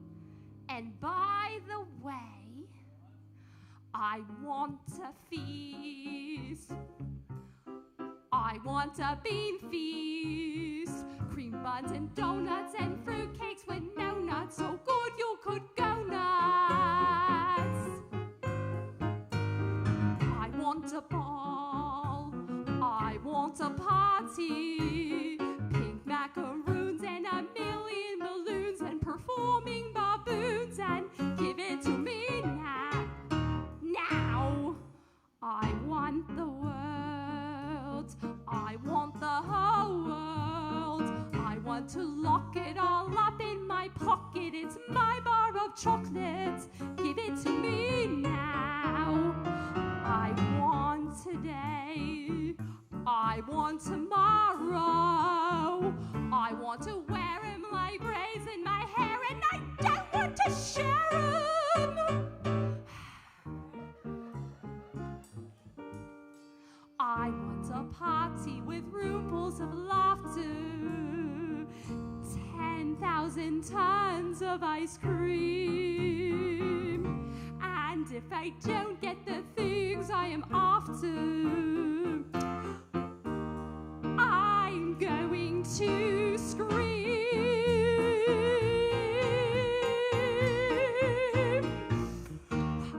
[SPEAKER 18] And by the way, I want a feast. I want a bean feast. Cream buns and donuts and fruit cakes with no nuts. So good you could go nuts. I want a ball. I want a party. Pink macaroons and a million balloons and performing baboons, and give it to me now. Now. I want the world. I want the whole world. I want to lock it all up in my
[SPEAKER 9] my pocket, it's my bar of chocolate. Give it to me now. I want today. I want tomorrow. I want to wear him like braids in my hair, and I don't want to share him. I want a party with roomfuls of laughter, 10,000 tons of ice cream. And if I don't get the things I am after, I'm going to scream.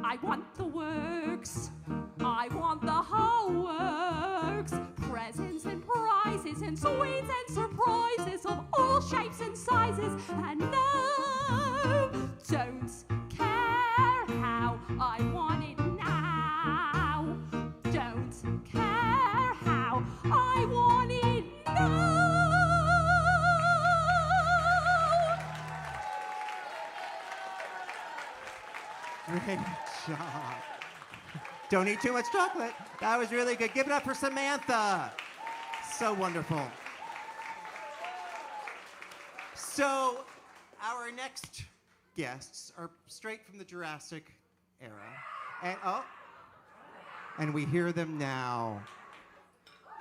[SPEAKER 9] I want the works. I want the whole works. Presents and prizes and sweets and surprises of all shapes and sizes. And no, don't care how I want it now. Don't care how I want it now.
[SPEAKER 7] Great job. Don't eat too much chocolate. That was really good. Give it up for Samantha. So wonderful. So, our next guests are straight from the Jurassic era. And we hear them now.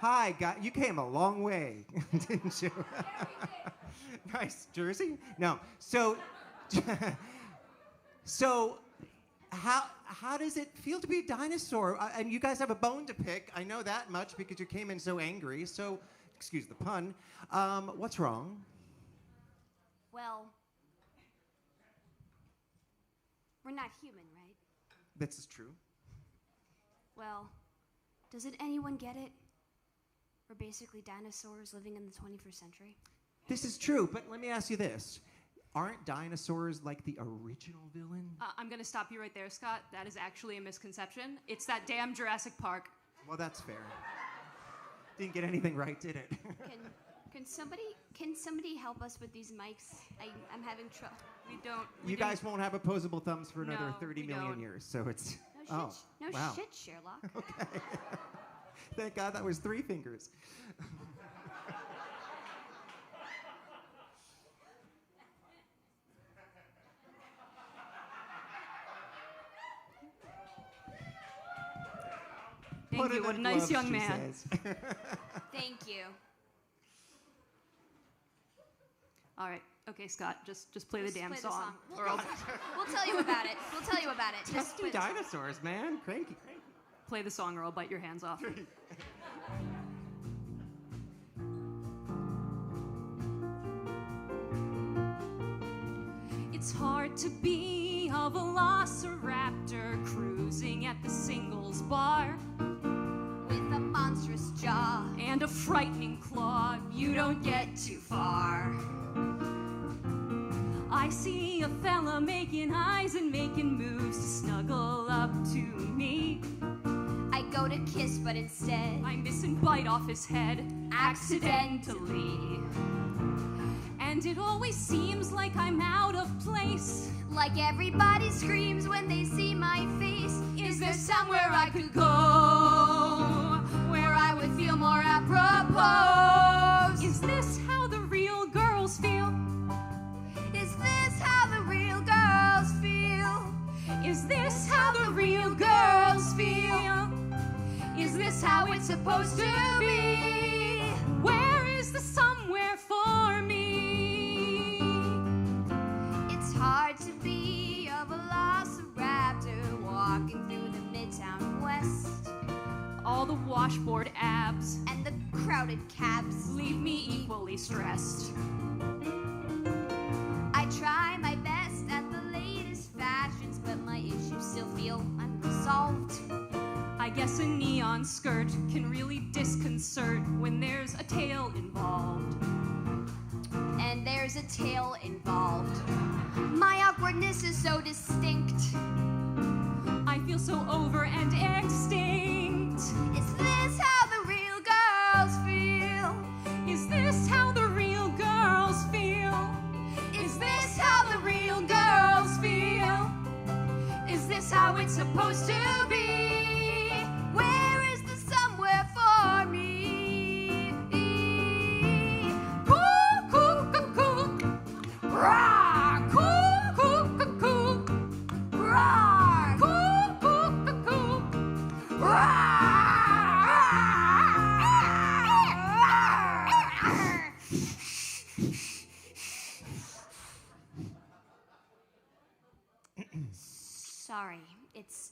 [SPEAKER 7] Hi, guys. You came a long way, didn't you? Nice. Jersey? No. So, how does it feel to be a dinosaur? And you guys have a bone to pick. I know that much because you came in so angry. So, excuse the pun. What's wrong?
[SPEAKER 19] Well, we're not human, right?
[SPEAKER 7] This is true.
[SPEAKER 19] Well, doesn't anyone get it? We're basically dinosaurs living in the 21st century.
[SPEAKER 7] This is true, but let me ask you this. Aren't dinosaurs like the original villain?
[SPEAKER 20] I'm going to stop you right there, Scott. That is actually a misconception. It's that damn Jurassic Park.
[SPEAKER 7] Well, that's fair. Didn't get anything right, did it?
[SPEAKER 19] Can somebody help us with these mics? I'm having trouble.
[SPEAKER 20] We don't.
[SPEAKER 7] You guys won't have opposable thumbs for another
[SPEAKER 20] No,
[SPEAKER 7] 30
[SPEAKER 20] we
[SPEAKER 7] million
[SPEAKER 20] don't.
[SPEAKER 7] years, so it's...
[SPEAKER 19] No
[SPEAKER 7] wow.
[SPEAKER 19] shit, Sherlock.
[SPEAKER 7] Okay. Thank God that was 3 fingers.
[SPEAKER 20] Thank you. What a nice young man.
[SPEAKER 19] Thank you.
[SPEAKER 20] All right. Okay, Scott. Just play the damn
[SPEAKER 19] play the
[SPEAKER 20] song.
[SPEAKER 19] song.
[SPEAKER 20] Or I'll
[SPEAKER 19] We'll tell you about it. We'll tell you about it.
[SPEAKER 7] Just
[SPEAKER 19] play
[SPEAKER 7] do
[SPEAKER 19] the song.
[SPEAKER 7] dinosaurs, man. Cranky.
[SPEAKER 20] play the song, or I'll bite your hands off. It's hard to be a velociraptor cruising at the singles bar
[SPEAKER 19] with a monstrous jaw
[SPEAKER 20] and a frightening claw. You don't get too far. I see a fella making eyes and making moves to snuggle up to me.
[SPEAKER 19] I go to kiss, but instead
[SPEAKER 20] I miss and bite off his head accidentally. And it always seems like I'm out of place.
[SPEAKER 19] Like everybody screams when they see my face.
[SPEAKER 20] Is there somewhere I could go where I would feel more apropos? Is this how the real girls feel?
[SPEAKER 19] Is this how the real girls feel?
[SPEAKER 20] Is this how the real girls feel? Is this how it's supposed to be? Where is the somewhere for me?
[SPEAKER 19] It's hard to be a velociraptor walking through the Midtown West.
[SPEAKER 20] All the washboard abs
[SPEAKER 19] and the crowded cabs
[SPEAKER 20] leave me equally stressed.
[SPEAKER 19] I try my best at the latest fashions, but my issues still feel unresolved.
[SPEAKER 20] I guess a neon skirt can really disconcert when there's a tail involved.
[SPEAKER 19] And there's a tail involved. My awkwardness is so distinct.
[SPEAKER 20] I feel so over and extinct.
[SPEAKER 19] Is this how the real girls feel?
[SPEAKER 20] Is this how the real girls feel?
[SPEAKER 19] Is this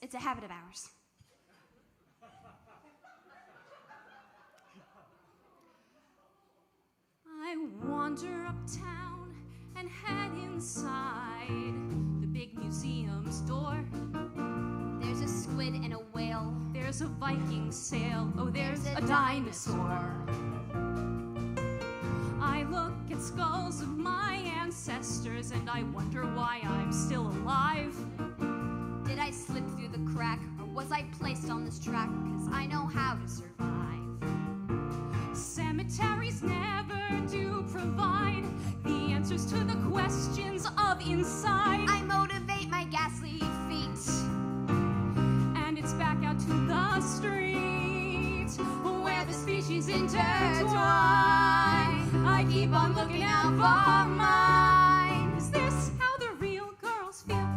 [SPEAKER 19] It's a habit of ours. I wander uptown and head inside the big museum's door.
[SPEAKER 18] There's a squid and a whale.
[SPEAKER 19] There's a Viking sail. Oh, there's a dinosaur. I look at skulls of my ancestors and I wonder why I'm still alive.
[SPEAKER 18] Did I slip through the crack, or was I placed on this track? 'Cause I know how to survive.
[SPEAKER 19] Cemeteries never do provide the answers to the questions of inside.
[SPEAKER 18] I motivate my ghastly feet.
[SPEAKER 19] And it's back out to the street where the species intertwine. I keep on looking out for mine. Is this how the real girls feel?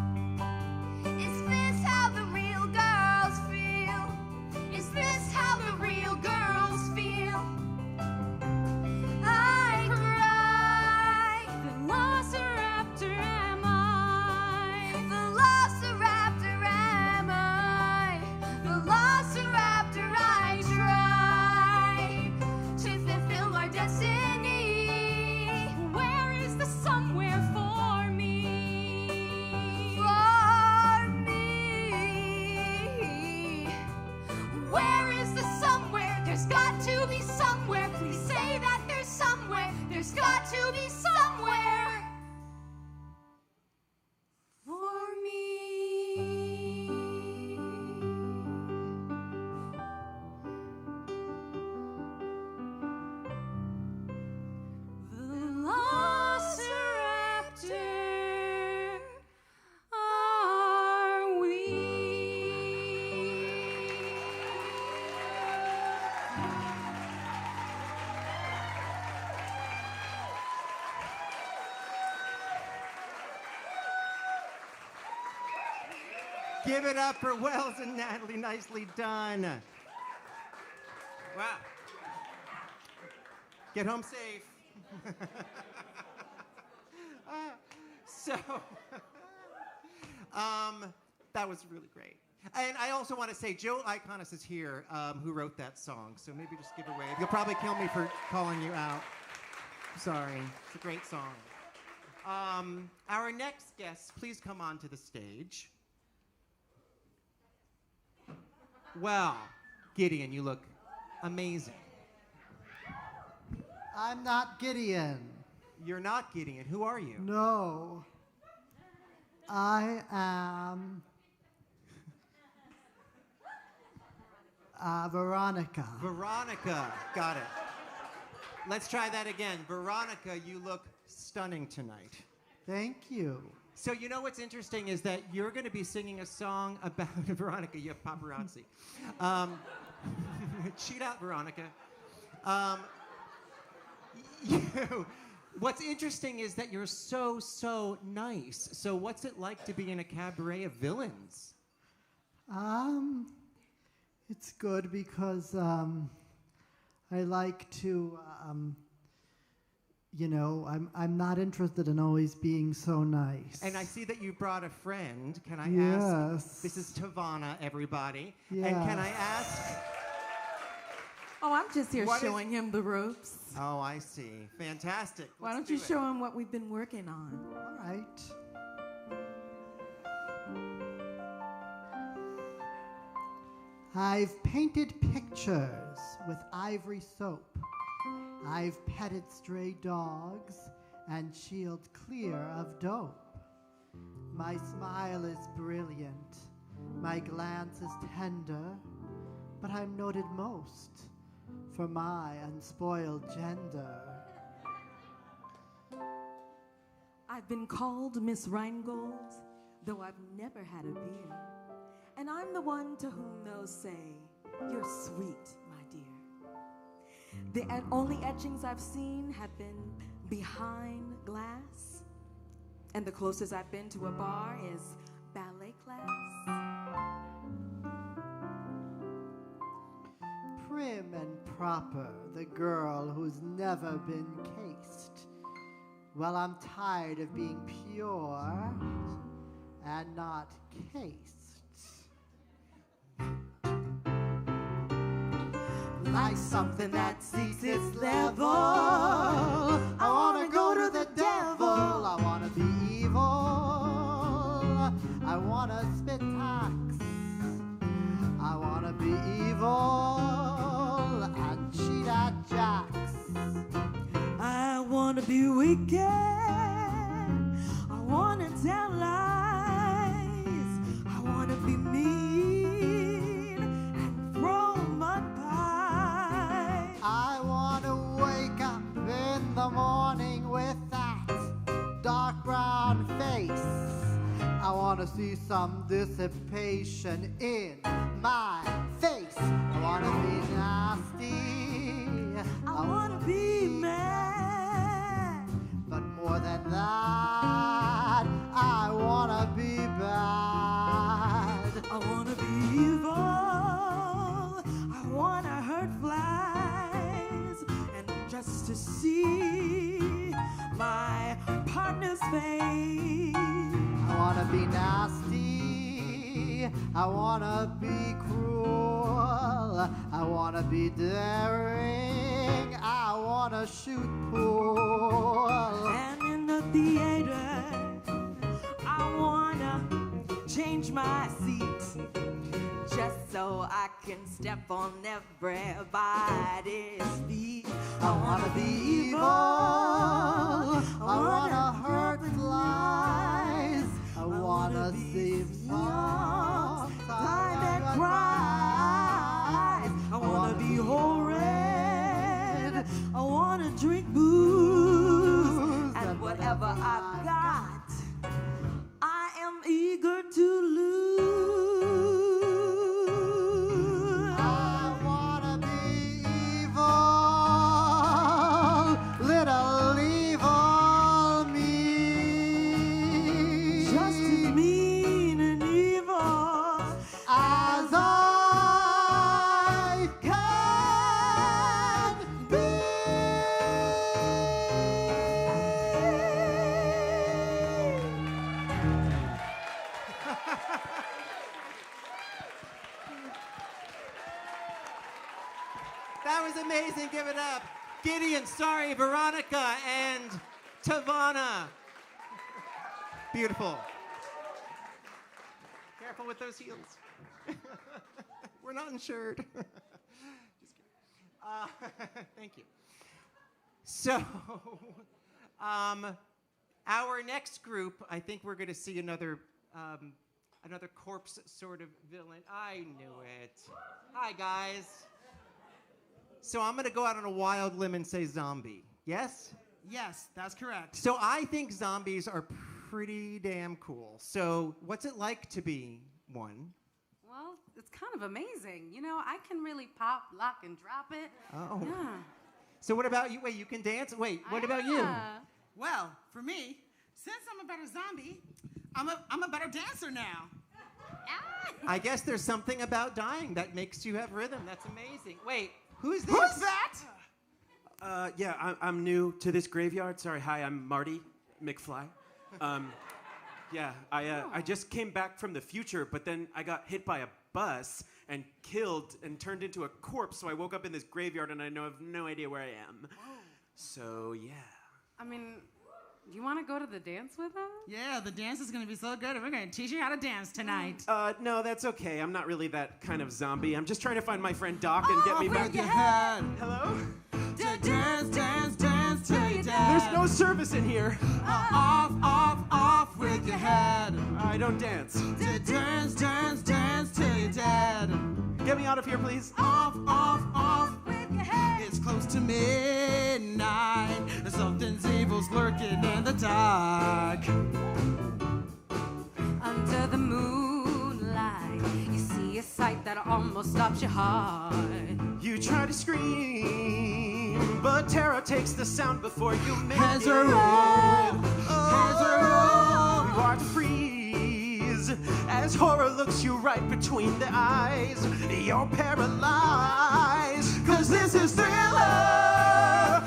[SPEAKER 18] Is this how the real girls feel? Is this how the real girls feel? I cry.
[SPEAKER 19] Velociraptor am I?
[SPEAKER 18] Velociraptor am I? Velociraptor I try to fulfill our destiny.
[SPEAKER 19] Where is the somewhere for me?
[SPEAKER 18] For me.
[SPEAKER 19] Where is the somewhere? There's got to be somewhere. Please say that there's somewhere. There's got to be somewhere for me. Velociraptor, are we?
[SPEAKER 7] Give it up for Wells and Natalie. Nicely done. Wow. Get home safe. That was really great. And I also want to say, Joe Iconis is here, who wrote that song. So maybe just give a wave. You'll probably kill me for calling you out. Sorry. It's a great song. Our next guests, please come onto the stage. Well, Gideon, you look amazing.
[SPEAKER 21] I'm not Gideon.
[SPEAKER 7] You're not Gideon. Who are you?
[SPEAKER 21] No. I am Veronica.
[SPEAKER 7] Veronica. Got it. Let's try that again. Veronica, you look stunning tonight.
[SPEAKER 21] Thank you.
[SPEAKER 7] So you know what's interesting is that you're going to be singing a song about Veronica. You have paparazzi. Cheat out, Veronica. What's interesting is that you're so nice. So what's it like to be in a cabaret of villains?
[SPEAKER 21] It's good because I like to, I'm not interested in always being so nice.
[SPEAKER 7] And I see that you brought a friend. Can I
[SPEAKER 21] Yes.
[SPEAKER 7] ask? This is Tavana, everybody. And can I ask?
[SPEAKER 22] Oh, I'm just here
[SPEAKER 7] What
[SPEAKER 22] showing him the ropes.
[SPEAKER 7] Oh, I see. Fantastic.
[SPEAKER 22] Why
[SPEAKER 7] Let's
[SPEAKER 22] don't you
[SPEAKER 7] do it.
[SPEAKER 22] show him what we've been working on?
[SPEAKER 21] All right. I've painted pictures with ivory soap. I've petted stray dogs and shielded clear of dope. My smile is brilliant. My glance is tender. But I'm noted most for my unspoiled gender.
[SPEAKER 22] I've been called Miss Rheingold, though I've never had a beer. And I'm the one to whom those say, "You're sweet, my dear." The only etchings I've seen have been behind glass. And the closest I've been to a bar is ballet class.
[SPEAKER 21] Prim and proper, the girl who's never been cased. Well, I'm tired of being pure and not cased. like something that seeks its level. I wanna go to the devil. I wanna be evil. I wanna spit tax. I wanna be evil and cheat at jacks.
[SPEAKER 22] I wanna be wicked. I wanna tell lies. I wanna be mean and throw mud pies.
[SPEAKER 21] I wanna wake up in the morning with that dark brown face. I wanna see some dissipation in my face. I wanna be nasty.
[SPEAKER 22] I wanna be mad.
[SPEAKER 21] But more than that, I wanna be bad.
[SPEAKER 22] I wanna be evil. I wanna hurt flies. And just to see my partner's face.
[SPEAKER 21] I wanna be nasty. I wanna be cruel. I wanna be daring. I wanna shoot pool.
[SPEAKER 22] And in the theater, I wanna change my seat just so I can step on everybody's feet.
[SPEAKER 21] I wanna be evil. I wanna hurt flies. I wanna save songs.
[SPEAKER 22] Time that cries. I wanna be horrid. I wanna drink booze. And whatever I've got, I am eager to lose.
[SPEAKER 21] I wanna be evil, little evil me.
[SPEAKER 22] Just as mean and evil
[SPEAKER 21] as I can be.
[SPEAKER 7] That was amazing. Give it up. Gideon, sorry, Veronica, and Tavana. Beautiful. Careful with those heels. We're not insured. Just kidding. Thank you. So, our next group, I think we're going to see another corpse sort of villain. I knew it. Hi, guys. So I'm going to go out on a wild limb and say zombie. Yes?
[SPEAKER 1] Yes, that's correct.
[SPEAKER 7] So I think zombies are pretty damn cool. So what's it like to be one?
[SPEAKER 2] Well, it's kind of amazing. You know, I can really pop, lock, and drop it.
[SPEAKER 7] Oh.
[SPEAKER 2] Yeah.
[SPEAKER 7] So what about you? Wait, you can dance? Wait, what about you?
[SPEAKER 1] Well, for me, since I'm a better zombie, I'm a better dancer now.
[SPEAKER 7] I guess there's something about dying that makes you have rhythm. That's amazing. Wait, who's this?
[SPEAKER 1] Who's that?
[SPEAKER 11] Yeah, I'm new to this graveyard. Sorry, hi, I'm Marty McFly. Yeah, I just came back from the future, but then I got hit by a bus and killed and turned into a corpse, so I woke up in this graveyard and I have no idea where I am. So, yeah.
[SPEAKER 2] I mean, you want to go to the dance with us?
[SPEAKER 1] Yeah, the dance is going to be so good, and we're going to teach you how to dance tonight.
[SPEAKER 11] No, that's okay. I'm not really that kind of zombie. I'm just trying to find my friend Doc and get me back. Hello?
[SPEAKER 1] Dance, dance, dance till you're dead.
[SPEAKER 11] There's no service in here.
[SPEAKER 1] Off with your head.
[SPEAKER 11] I don't dance.
[SPEAKER 1] Dance, dance, dance till you're dead.
[SPEAKER 11] Get me out of here, please.
[SPEAKER 1] Off with your head. It's close to midnight. And something's evil's lurking in the dark.
[SPEAKER 2] Under the moonlight, you see a sight that almost stops your heart.
[SPEAKER 11] You try to scream, but terror takes the sound before you make
[SPEAKER 1] Hands
[SPEAKER 11] it.
[SPEAKER 1] are up. Hands are up.
[SPEAKER 11] You are to freeze as horror looks you right between the eyes. You're paralyzed, 'cause this is Thriller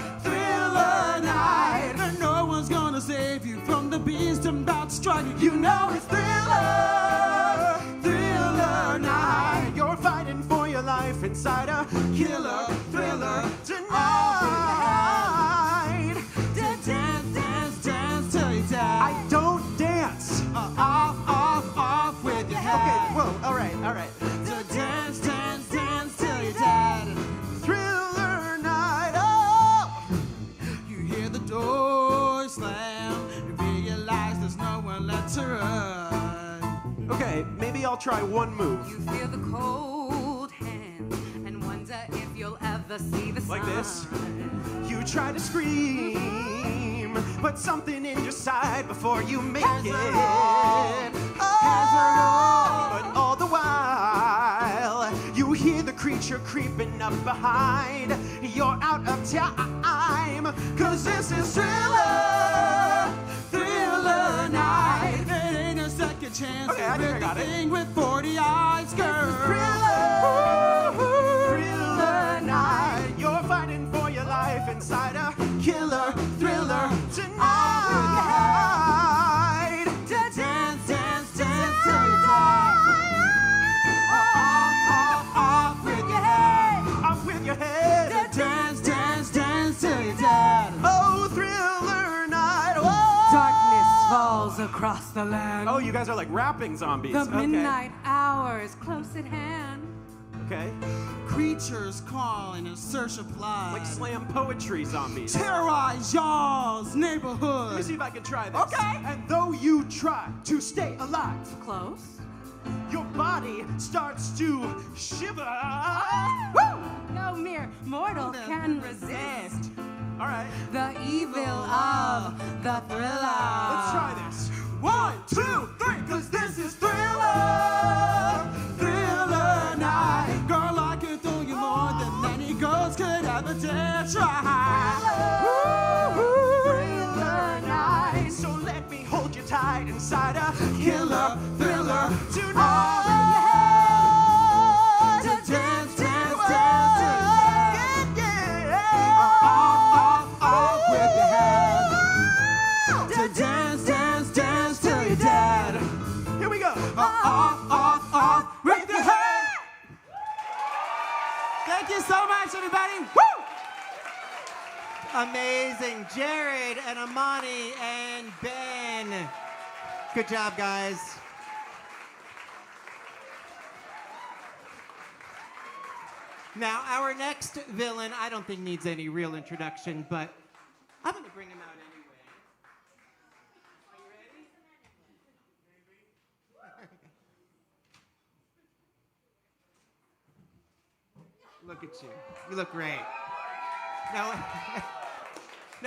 [SPEAKER 11] night.
[SPEAKER 1] And no one's gonna save you from the beast about to strike you.
[SPEAKER 11] You know it's Thriller night. You're fighting for your life life inside a killer thriller tonight.
[SPEAKER 1] Dance, dance, dance till you die.
[SPEAKER 11] I don't dance.
[SPEAKER 1] Off with your head.
[SPEAKER 11] Okay, whoa, all right.
[SPEAKER 1] Dance, dance, dance till you die.
[SPEAKER 11] Thriller night, oh!
[SPEAKER 1] You hear the door slam. You realize there's no one left to run.
[SPEAKER 11] Okay, maybe I'll try one move.
[SPEAKER 2] You feel the cold hand and wonder if you'll ever see the sun.
[SPEAKER 11] Like this. You try to scream, but something in your side before you make it. But all the while, you hear the creature creeping up behind. You're out of time, 'cause this is thriller night.
[SPEAKER 1] It ain't a second chance.
[SPEAKER 11] Okay, I think I got it.
[SPEAKER 1] Thing with 40 eyes, girl.
[SPEAKER 11] Thriller night. You're fighting for your life inside a killer thriller tonight.
[SPEAKER 1] Dance, dance, dance till you die. Off with your head.
[SPEAKER 11] Off with your head.
[SPEAKER 1] Dance, dance, dance till you die.
[SPEAKER 11] Oh, thriller night. Whoa.
[SPEAKER 2] Darkness falls across the land.
[SPEAKER 11] Oh, you guys are like rapping zombies.
[SPEAKER 2] The midnight hour is close at hand.
[SPEAKER 11] Okay.
[SPEAKER 1] Creatures calling in search of blood.
[SPEAKER 11] Like slam poetry zombies.
[SPEAKER 1] Terrorize y'all's neighborhood.
[SPEAKER 11] Let me see if I can try this.
[SPEAKER 1] Okay.
[SPEAKER 11] And though you try to stay alive,
[SPEAKER 2] Close.
[SPEAKER 11] your body starts to shiver.
[SPEAKER 2] Woo! No mere mortal can resist
[SPEAKER 11] All right.
[SPEAKER 2] the evil of the thriller.
[SPEAKER 11] Let's try this.
[SPEAKER 1] 1, 2, 3, 'cause this is thriller. Thriller night. Girl, I could do you more than many girls could ever dare try.
[SPEAKER 11] Thriller night. So let me hold you tight inside a killer thriller tonight.
[SPEAKER 1] Dance, dance, dance till you die. Off with your head. Dance, dance, dance till you're dead.
[SPEAKER 11] Here we go.
[SPEAKER 1] Off with your head. Thank you so much, everybody. Woo!
[SPEAKER 7] Amazing. Jared and Amani and Ben. Good job, guys. Now, our next villain, I don't think needs any real introduction, but I'm going to bring him out anyway. Are you ready? Look at you. You look great. Now,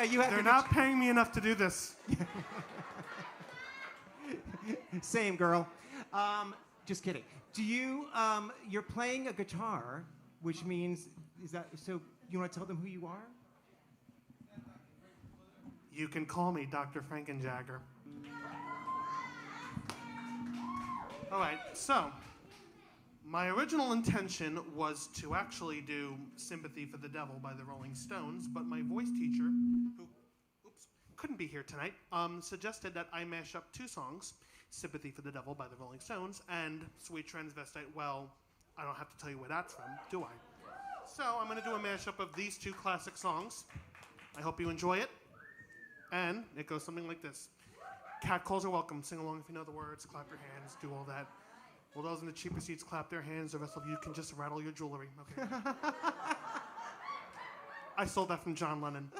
[SPEAKER 7] you have
[SPEAKER 6] They're
[SPEAKER 7] to...
[SPEAKER 6] not paying me enough to do this.
[SPEAKER 7] Same, girl. Just kidding. Do you, you're playing a guitar, which means, is that, so you want to tell them who you are?
[SPEAKER 6] You can call me Dr. Frank-N-Jagger. All right, so my original intention was to actually do Sympathy for the Devil by the Rolling Stones, but my voice teacher, who couldn't be here tonight, suggested that I mash up two songs, Sympathy for the Devil by the Rolling Stones and Sweet Transvestite. Well, I don't have to tell you where that's from, do I? So I'm going to do a mashup of these two classic songs. I hope you enjoy it. And it goes something like this. Cat calls are welcome. Sing along if you know the words. Clap your hands. Do all that. Well, those in the cheaper seats clap their hands. The rest of you can just rattle your jewelry. Okay. I stole that from John Lennon.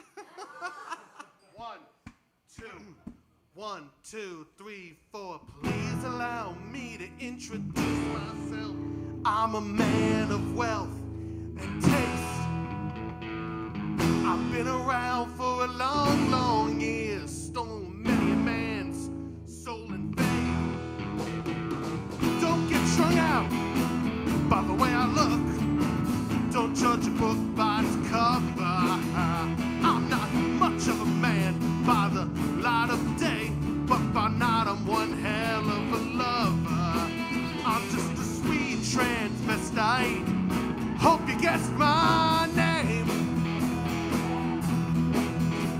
[SPEAKER 6] 1, 2, 3, 4. Please allow me to introduce myself. I'm a man of wealth and taste. I've been around for a long, long years. Stolen many a man's soul and fame. Don't get strung out by the way I look. Don't judge a book by its cover. I'm not much of a man by the light of day, but by night I'm one hell of a lover. I'm just a sweet transvestite. Hope you guessed my name.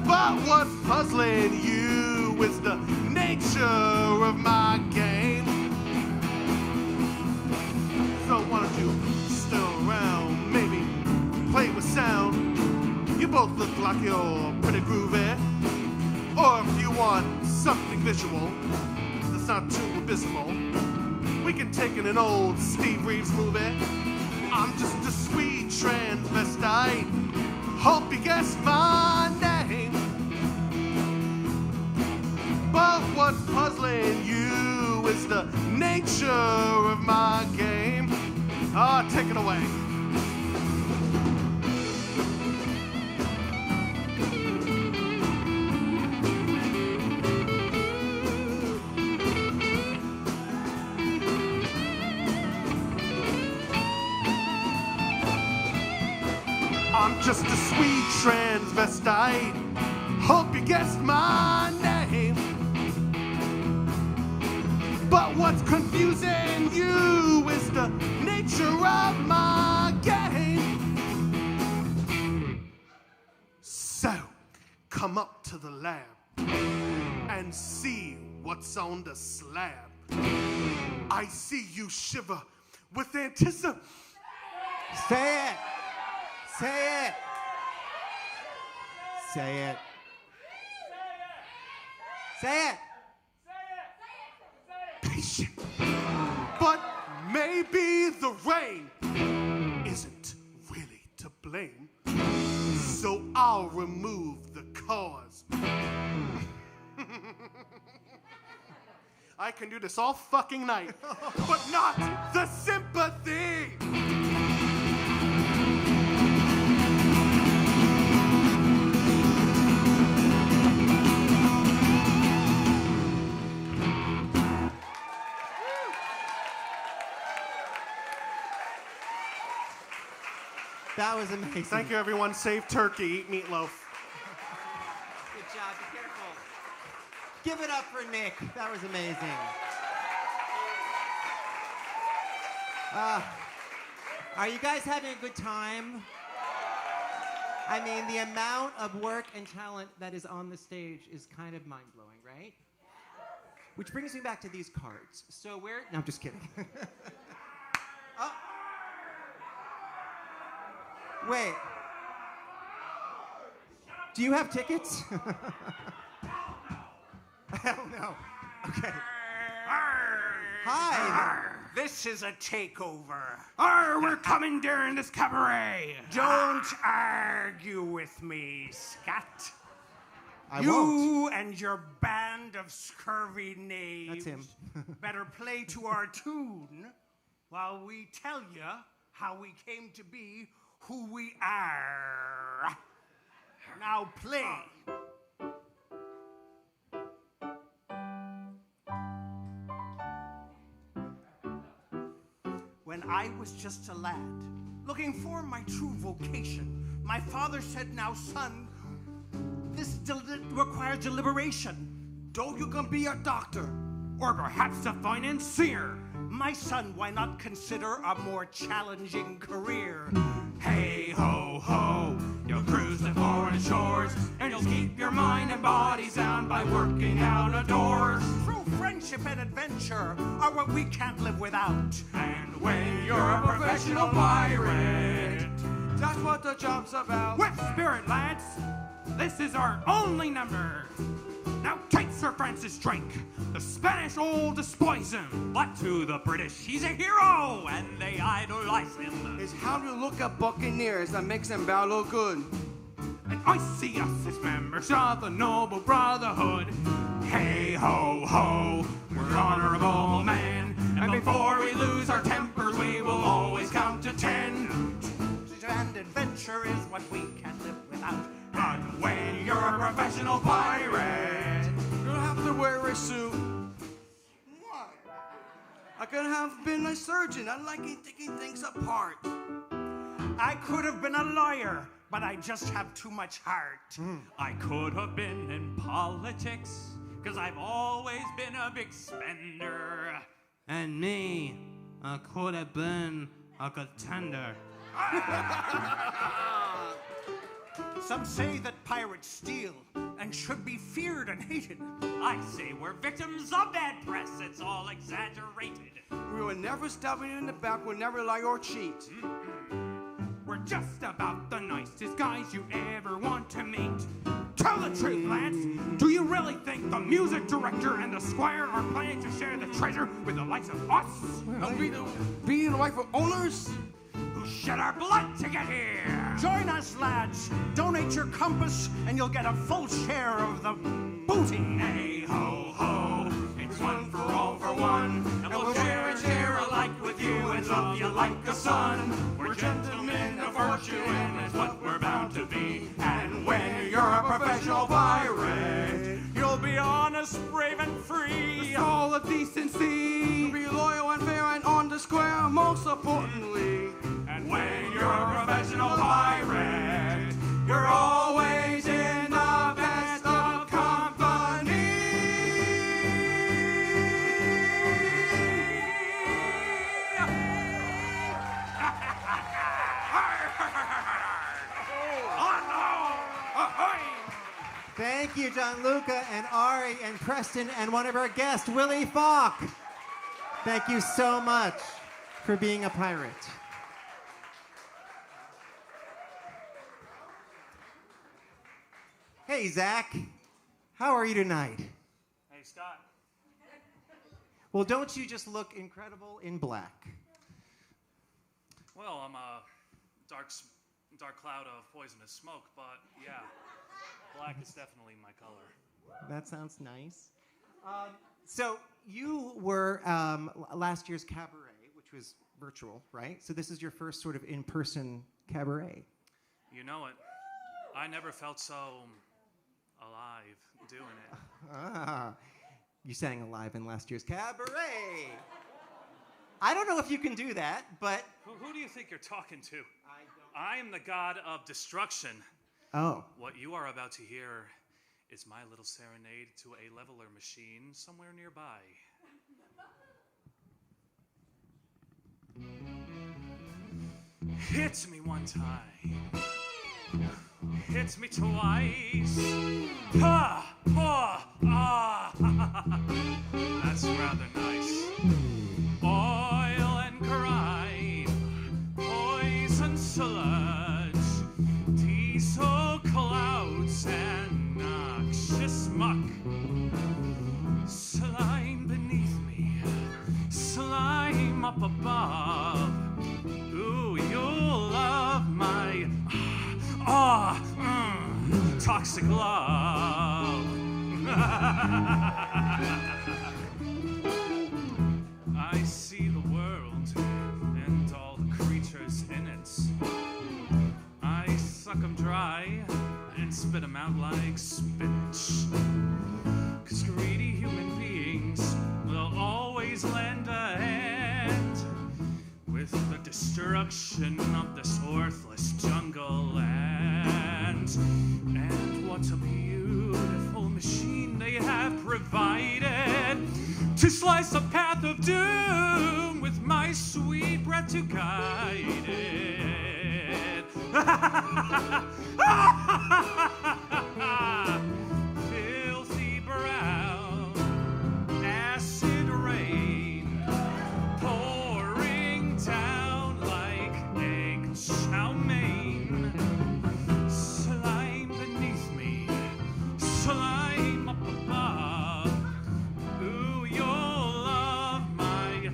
[SPEAKER 6] But what's puzzling you is the nature of my game. So why don't you still around both look like you're pretty groovy. Or if you want something visual that's not too abysmal, we can take in an old Steve Reeves movie. I'm just a sweet transvestite. Hope you guessed my name. But what's puzzling you is the nature of my game. Ah, take it away. I'm just a sweet transvestite. Hope you guessed my name. But what's confusing you is the nature of my game. So, come up to the lab and see what's on the slab. I see you shiver with anticipation.
[SPEAKER 7] Say it. Say it. Say it. Say it.
[SPEAKER 6] Patient. But maybe the rain isn't really to blame. So I'll remove the cause. I can do this all fucking night, but not the sympathy.
[SPEAKER 7] That was amazing.
[SPEAKER 6] Thank you, everyone. Save turkey, eat meatloaf.
[SPEAKER 7] Good job. Be careful. Give it up for Nick. That was amazing. Are you guys having a good time? I mean, the amount of work and talent that is on the stage is kind of mind-blowing, right? Which brings me back to these cards. So no, I'm just kidding. Oh. Wait. Do you have tickets? Hell no. Okay. Hi.
[SPEAKER 10] This is a takeover.
[SPEAKER 11] We're commandeering this cabaret.
[SPEAKER 10] Don't argue with me, scat.
[SPEAKER 7] I
[SPEAKER 10] you
[SPEAKER 7] won't.
[SPEAKER 10] and your band of scurvy knaves
[SPEAKER 7] That's him.
[SPEAKER 10] better play to our tune while we tell you how we came to be who we are. Now play. When I was just a lad, looking for my true vocation, my father said, now son, this requires deliberation. Though you can be a doctor, or perhaps a financier. My son, why not consider a more challenging career?
[SPEAKER 11] Hey ho ho, you'll cruise the foreign shores, and you'll keep your mind and body sound by working outdoors.
[SPEAKER 10] True friendship and adventure are what we can't live without.
[SPEAKER 11] And when you're a professional pirate,
[SPEAKER 1] that's what the job's about.
[SPEAKER 11] With spirit, lads, this is our only number. Now take Sir Francis Drake. The Spanish all despise him, but to the British he's a hero, and they idolize him.
[SPEAKER 1] It's how to look at buccaneers that makes them battle good.
[SPEAKER 11] And I see us as members of the noble brotherhood. Hey ho ho, we're honorable men, and before we lose our tempers, we will always count to 10.
[SPEAKER 10] And adventure is what we can't live without.
[SPEAKER 11] But when you're a professional pirate,
[SPEAKER 1] you don't have to wear a suit. Why? I could have been a surgeon. I like taking things apart.
[SPEAKER 10] I could have been a lawyer, but I just have too much heart.
[SPEAKER 11] I could have been in politics, 'cause I've always been a big spender. And me, I could have been a contender.
[SPEAKER 10] Some say that pirates steal and should be feared and hated.
[SPEAKER 11] I say we're victims of bad press. It's all exaggerated.
[SPEAKER 1] We will never stab you in the back. We'll never lie or cheat.
[SPEAKER 11] We're just about the nice
[SPEAKER 14] nicest guys you ever want to meet. Tell the truth, Lance. Do you really think the music director and the squire are planning to share the treasure with the likes of us?
[SPEAKER 10] Well, be the rightful owners
[SPEAKER 14] who shed our blood to get here.
[SPEAKER 10] Join us, lads. Donate your compass, and you'll get a full share of the booty.
[SPEAKER 14] Hey ho ho, it's one for all for one, and we'll share alike with you and love you like a son. We're gentlemen of virtue, and that's what we're bound to be. And when you're a professional pirate, you'll be honest, brave, and free.
[SPEAKER 1] With all of decency, you'll be loyal and fair and on the square, most importantly.
[SPEAKER 14] And when you're a professional pirate, you're always in the best of company.
[SPEAKER 7] Thank you, Gianluca and Ari and Preston and one of our guests, Willie Falk. Thank you so much for being a pirate. Hey, Zach. How are you tonight?
[SPEAKER 12] Hey, Scott.
[SPEAKER 7] Well, don't you just look incredible in black?
[SPEAKER 12] Well, I'm a dark cloud of poisonous smoke, but yeah, black is definitely my color.
[SPEAKER 7] That sounds nice. So you were last year's Cabaret, which was virtual, right? So this is your first sort of in-person Cabaret.
[SPEAKER 12] You know it. I never felt so alive doing it.
[SPEAKER 7] Ah, you sang alive in last year's Cabaret. I don't know if you can do that, but...
[SPEAKER 12] Who do you think you're talking to? I am the god of destruction.
[SPEAKER 7] Oh.
[SPEAKER 12] What you are about to hear is my little serenade to a leveler machine somewhere nearby. Hit me one time. Hit me twice. Ha! Ha! Ah! That's rather nice. Oil and crime, poison sludge, diesel clouds and noxious muck. Slime beneath me, slime up above. Ooh, you'll love my toxic love. I see the world and all the creatures in it. I suck them dry and spit them out like spinach. 'Cause greedy human beings will always lend a hand with the destruction of this worthless jungle land. And what a beautiful machine they have provided to slice a path of doom with my sweet breath to guide it. Filthy brown acid rain pouring down like egg chow mein. Slime beneath me, slime up above. Ooh, you'll love my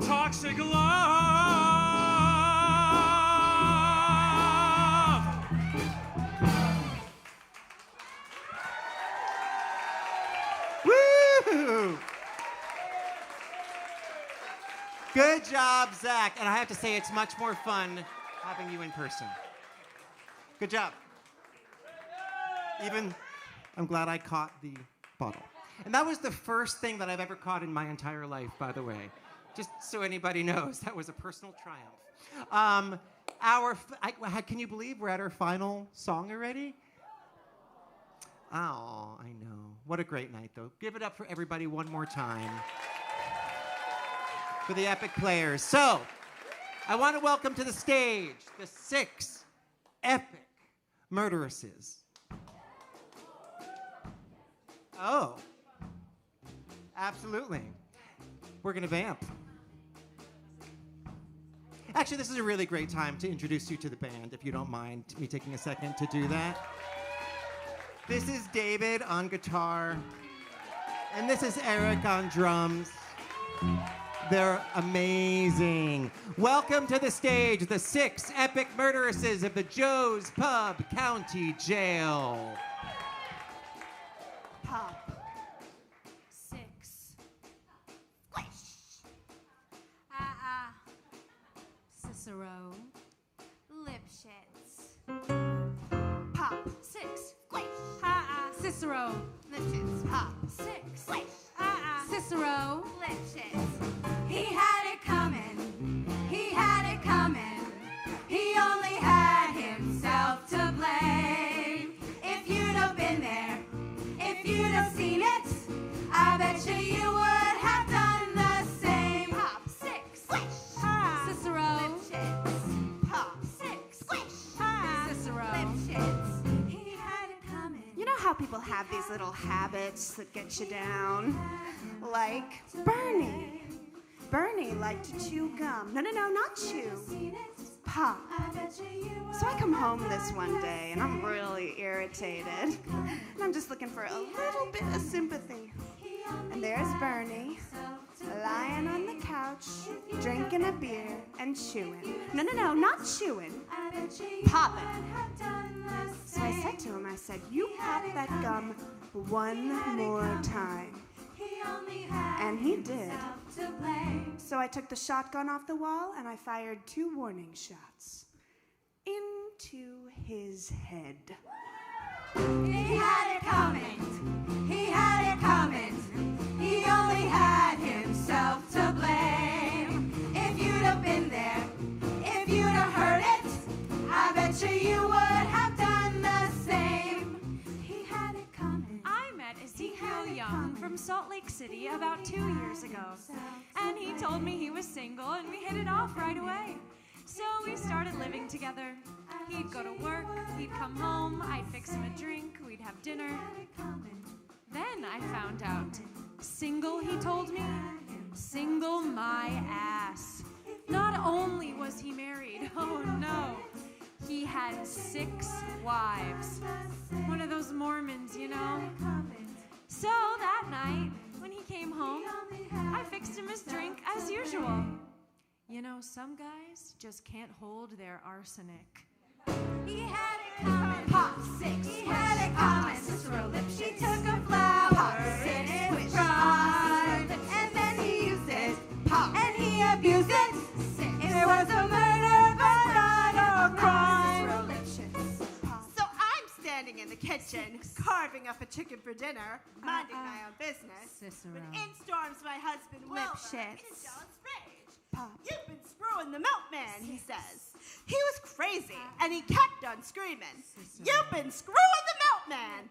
[SPEAKER 12] toxic love.
[SPEAKER 7] Woo! Good job, Zach. And I have to say, it's much more fun having you in person. Good job. Even, I'm glad I caught the bottle. And that was the first thing that I've ever caught in my entire life, by the way. Just so anybody knows, that was a personal triumph. Can you believe we're at our final song already? Oh, I know. What a great night, though. Give it up for everybody one more time. For the epic players. So, I want to welcome to the stage the 6 epic Murderesses. Oh, absolutely. We're going to vamp. Actually, this is a really great time to introduce you to the band, if you don't mind me taking a second to do that. This is David on guitar, and this is Eric on drums. They're amazing. Welcome to the stage, the 6 epic murderesses of the Joe's Pub County Jail.
[SPEAKER 9] Pop.
[SPEAKER 18] 6. Squish. Cicero. Lip shits.
[SPEAKER 9] Pop.
[SPEAKER 18] 6. Squish. Cicero.
[SPEAKER 9] Lip shits. Pop.
[SPEAKER 18] 6. Squish. Cicero.
[SPEAKER 2] Lip shits. He had it coming. He had it coming. He only had himself to blame. If you'd have been there, if you'd have seen it, I bet you would have done the same.
[SPEAKER 18] Pop. 6. Squish. Cicero.
[SPEAKER 2] Lip shits.
[SPEAKER 18] Pop. 6. Squish. Cicero.
[SPEAKER 2] Lip shits. He had it coming.
[SPEAKER 9] You know how people have these little habits that get you down? Like Bernie. Bernie liked to chew gum. No, not chew. Pop. So I come home this one day and I'm really irritated. And I'm just looking for a little bit of sympathy. And there's Bernie, lying on the couch, drinking a beer and chewing. No, not chewing. Popping. So I said to him, I said, you pop that gum one more time. And he did. So I took the shotgun off the wall and I fired 2 warning shots into his head.
[SPEAKER 2] He had it coming. He had it coming. He only had himself to blame. If you'd have been there, if you'd have heard it, I bet you would have done the same. He had it coming.
[SPEAKER 8] I met Ezekiel Young from Salt Lake City about 2 years ago, and he told me he was single, and we hit it off right away. So we started living together. He'd go to work, he'd come home, I'd fix him a drink, we'd have dinner. Then I found out, single, he told me, single my ass. Not only was he married, oh no, he had 6 wives. One of those Mormons, you know? So that night, when he came home, I fixed him his drink as usual. You know, some guys just can't hold their arsenic.
[SPEAKER 2] He had it coming. Pop 6. He had it coming. Cicero lip. She took a flower in his pride, and then he used it. Pop. And he abused it. 6. It was a murder, but not a crime.
[SPEAKER 9] So I'm standing in the kitchen, carving up a chicken for dinner, minding my own business.
[SPEAKER 18] Cicero.
[SPEAKER 9] When in storms my husband
[SPEAKER 18] Lip
[SPEAKER 9] Wilbur,
[SPEAKER 18] shits.
[SPEAKER 9] in jealous rage. You've been screwing the milkman, he says. He was crazy, and he kept on screaming. You've been screwing the milkman.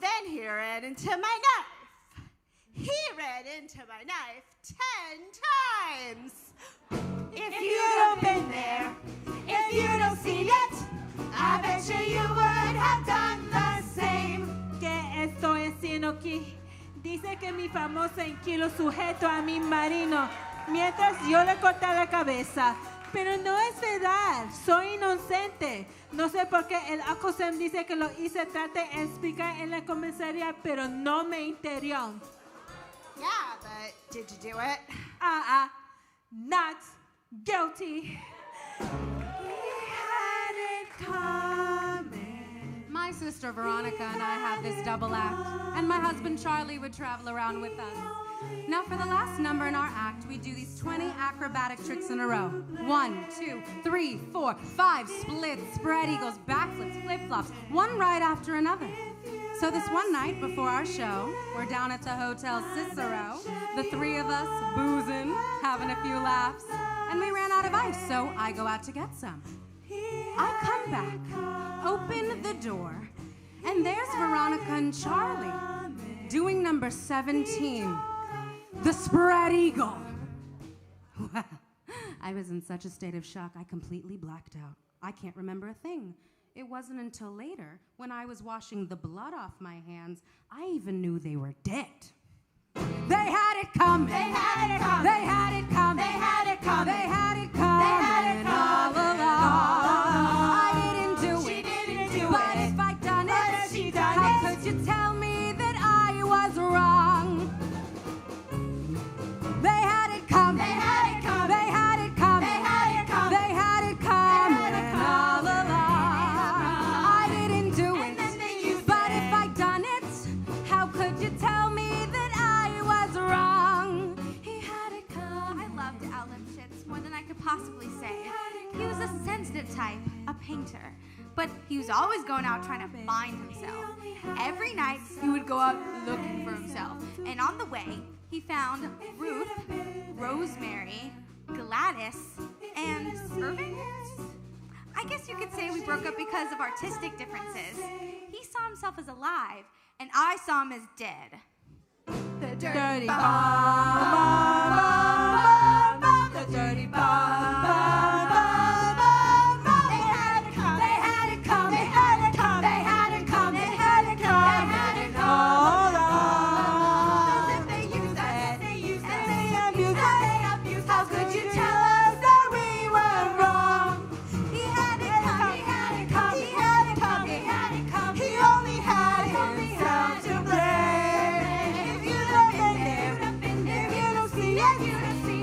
[SPEAKER 9] Then he ran into my knife. He ran into my knife 10 times.
[SPEAKER 2] If you'd have been there, if you'd have seen it, I bet you would have done the same.
[SPEAKER 9] ¿Qué estoy haciendo aquí? Dice que mi famosa inquilo sujeto a mi marino, mientras yo le corté la cabeza. Pero no es verdad, soy inocente. No sé por qué el acusado dice que lo hice, trate de explicar en la comisaría, pero no me enteró.
[SPEAKER 2] Yeah, but did you do it?
[SPEAKER 9] Not guilty.
[SPEAKER 18] My sister Veronica and I have this double act, and my husband Charlie would travel around with us. Now for the last number in our act, we do these 20 acrobatic tricks in a row. 1, 2, 3, 4, 5 splits, spread eagles, backflips, flip-flops, one right after another. So this one night before our show, we're down at the Hotel Cicero, the 3 of us boozing, having a few laughs, and we ran out of ice, so I go out to get some. I come back, open the door, and there's Veronica and Charlie doing number 17, the spread eagle. Well, I was in such a state of shock, I completely blacked out. I can't remember a thing. It wasn't until later, when I was washing the blood off my hands, I even knew they were dead.
[SPEAKER 9] They had it coming.
[SPEAKER 2] They had it coming.
[SPEAKER 9] They had it coming.
[SPEAKER 2] They had it coming.
[SPEAKER 9] They had it coming.
[SPEAKER 2] They had it
[SPEAKER 9] all
[SPEAKER 2] coming.
[SPEAKER 9] along. I didn't do
[SPEAKER 2] She
[SPEAKER 9] it.
[SPEAKER 2] didn't do
[SPEAKER 9] But
[SPEAKER 2] it.
[SPEAKER 9] if I'd done
[SPEAKER 2] But
[SPEAKER 9] it,
[SPEAKER 2] if she done
[SPEAKER 9] how
[SPEAKER 2] it.
[SPEAKER 9] could you tell me that I was wrong? They had it coming.
[SPEAKER 2] They had it coming.
[SPEAKER 9] They had it coming.
[SPEAKER 2] They had it coming.
[SPEAKER 9] They had it coming
[SPEAKER 2] They had it
[SPEAKER 9] all
[SPEAKER 2] coming.
[SPEAKER 9] along. I didn't do
[SPEAKER 2] And
[SPEAKER 9] it.
[SPEAKER 2] then they used
[SPEAKER 9] But
[SPEAKER 2] it.
[SPEAKER 9] if I'd done it, how could you tell me that I was wrong? He had it coming.
[SPEAKER 18] I loved Al Lipschitz more than I could possibly say. He was a sensitive type, a painter, but he was always going out trying to find himself. Every night he would go out looking for himself, and on the way he found Ruth, Rosemary, Gladys, and Irving. I guess you could say we broke up because of artistic differences. He saw himself as alive, and I saw him as dead. The
[SPEAKER 9] Dirty
[SPEAKER 18] bomb.
[SPEAKER 9] The dirty bomb.
[SPEAKER 2] They had it coming.
[SPEAKER 9] They had it coming.
[SPEAKER 2] They had it coming.
[SPEAKER 9] They had it coming.
[SPEAKER 2] They had it coming.
[SPEAKER 9] They had it all along.
[SPEAKER 2] And they used us. They used us.
[SPEAKER 9] And they abused us.
[SPEAKER 2] They abused
[SPEAKER 9] How
[SPEAKER 2] us.
[SPEAKER 9] could you tell us that we were wrong?
[SPEAKER 2] He had it coming. He had it coming. He had it coming. He had it coming.
[SPEAKER 9] He only had himself to blame. If you'd have been there, if you don't see it,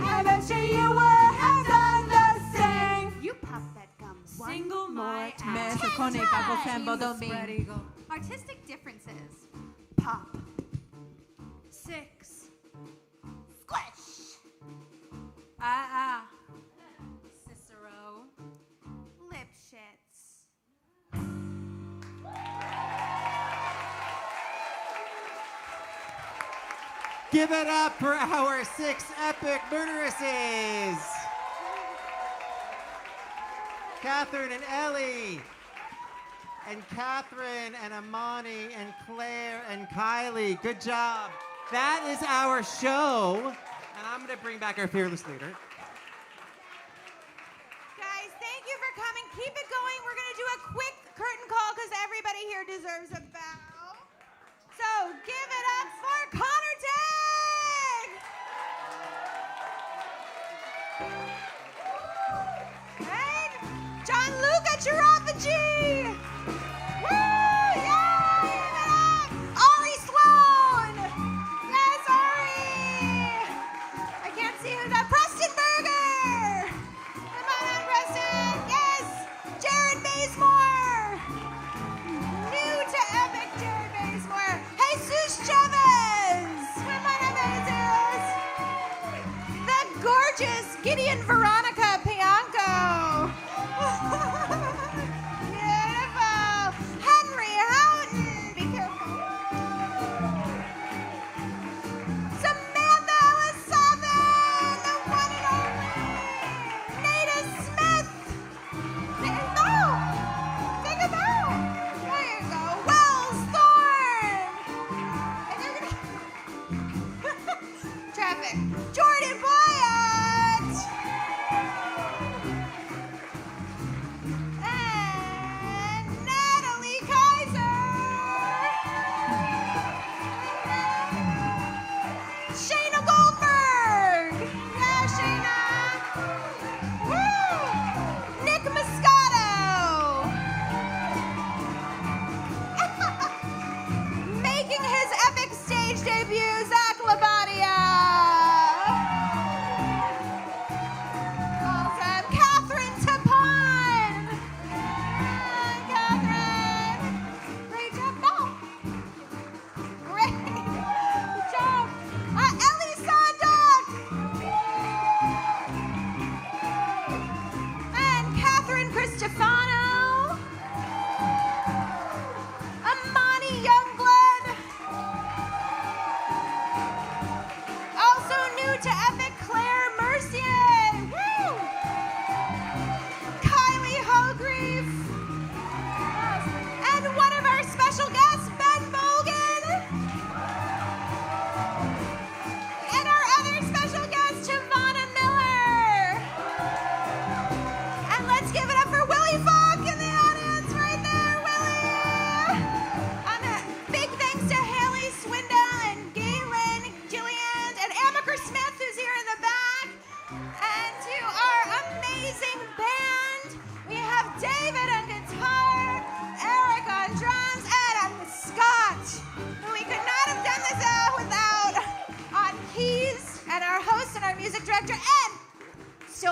[SPEAKER 9] I bet you would have done the same.
[SPEAKER 18] You pop that gum
[SPEAKER 8] Single my ass.
[SPEAKER 9] Messo con il capo sempre domingo.
[SPEAKER 18] Artistic differences. Pop. 6. Squish. Cicero. Lipschitz.
[SPEAKER 7] Give it up for our 6 epic murderesses. Catherine and Ellie. And Catherine and Amani and Claire and Kylie. Good job. That is our show. And I'm going to bring back our fearless leader.
[SPEAKER 15] Guys, thank you for coming. Keep it going. We're going to do a quick curtain call because everybody here deserves a bow. So give it up for Connor Tagg. And Gianluca Giraffagy. Woo! Yeah! Give it up. Ari Sloan. Yes, Ari. I can't see who's that. Preston Berger. Come on up, Preston. Yes. Jared Bazemore. New to Epic Jared Bazemore. Jesus Chavez.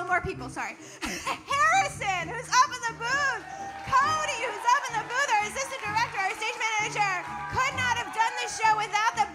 [SPEAKER 15] more people, sorry. Harrison, who's up in the booth. Cody, who's up in the booth, our assistant director, our stage manager. Could not have done this show without the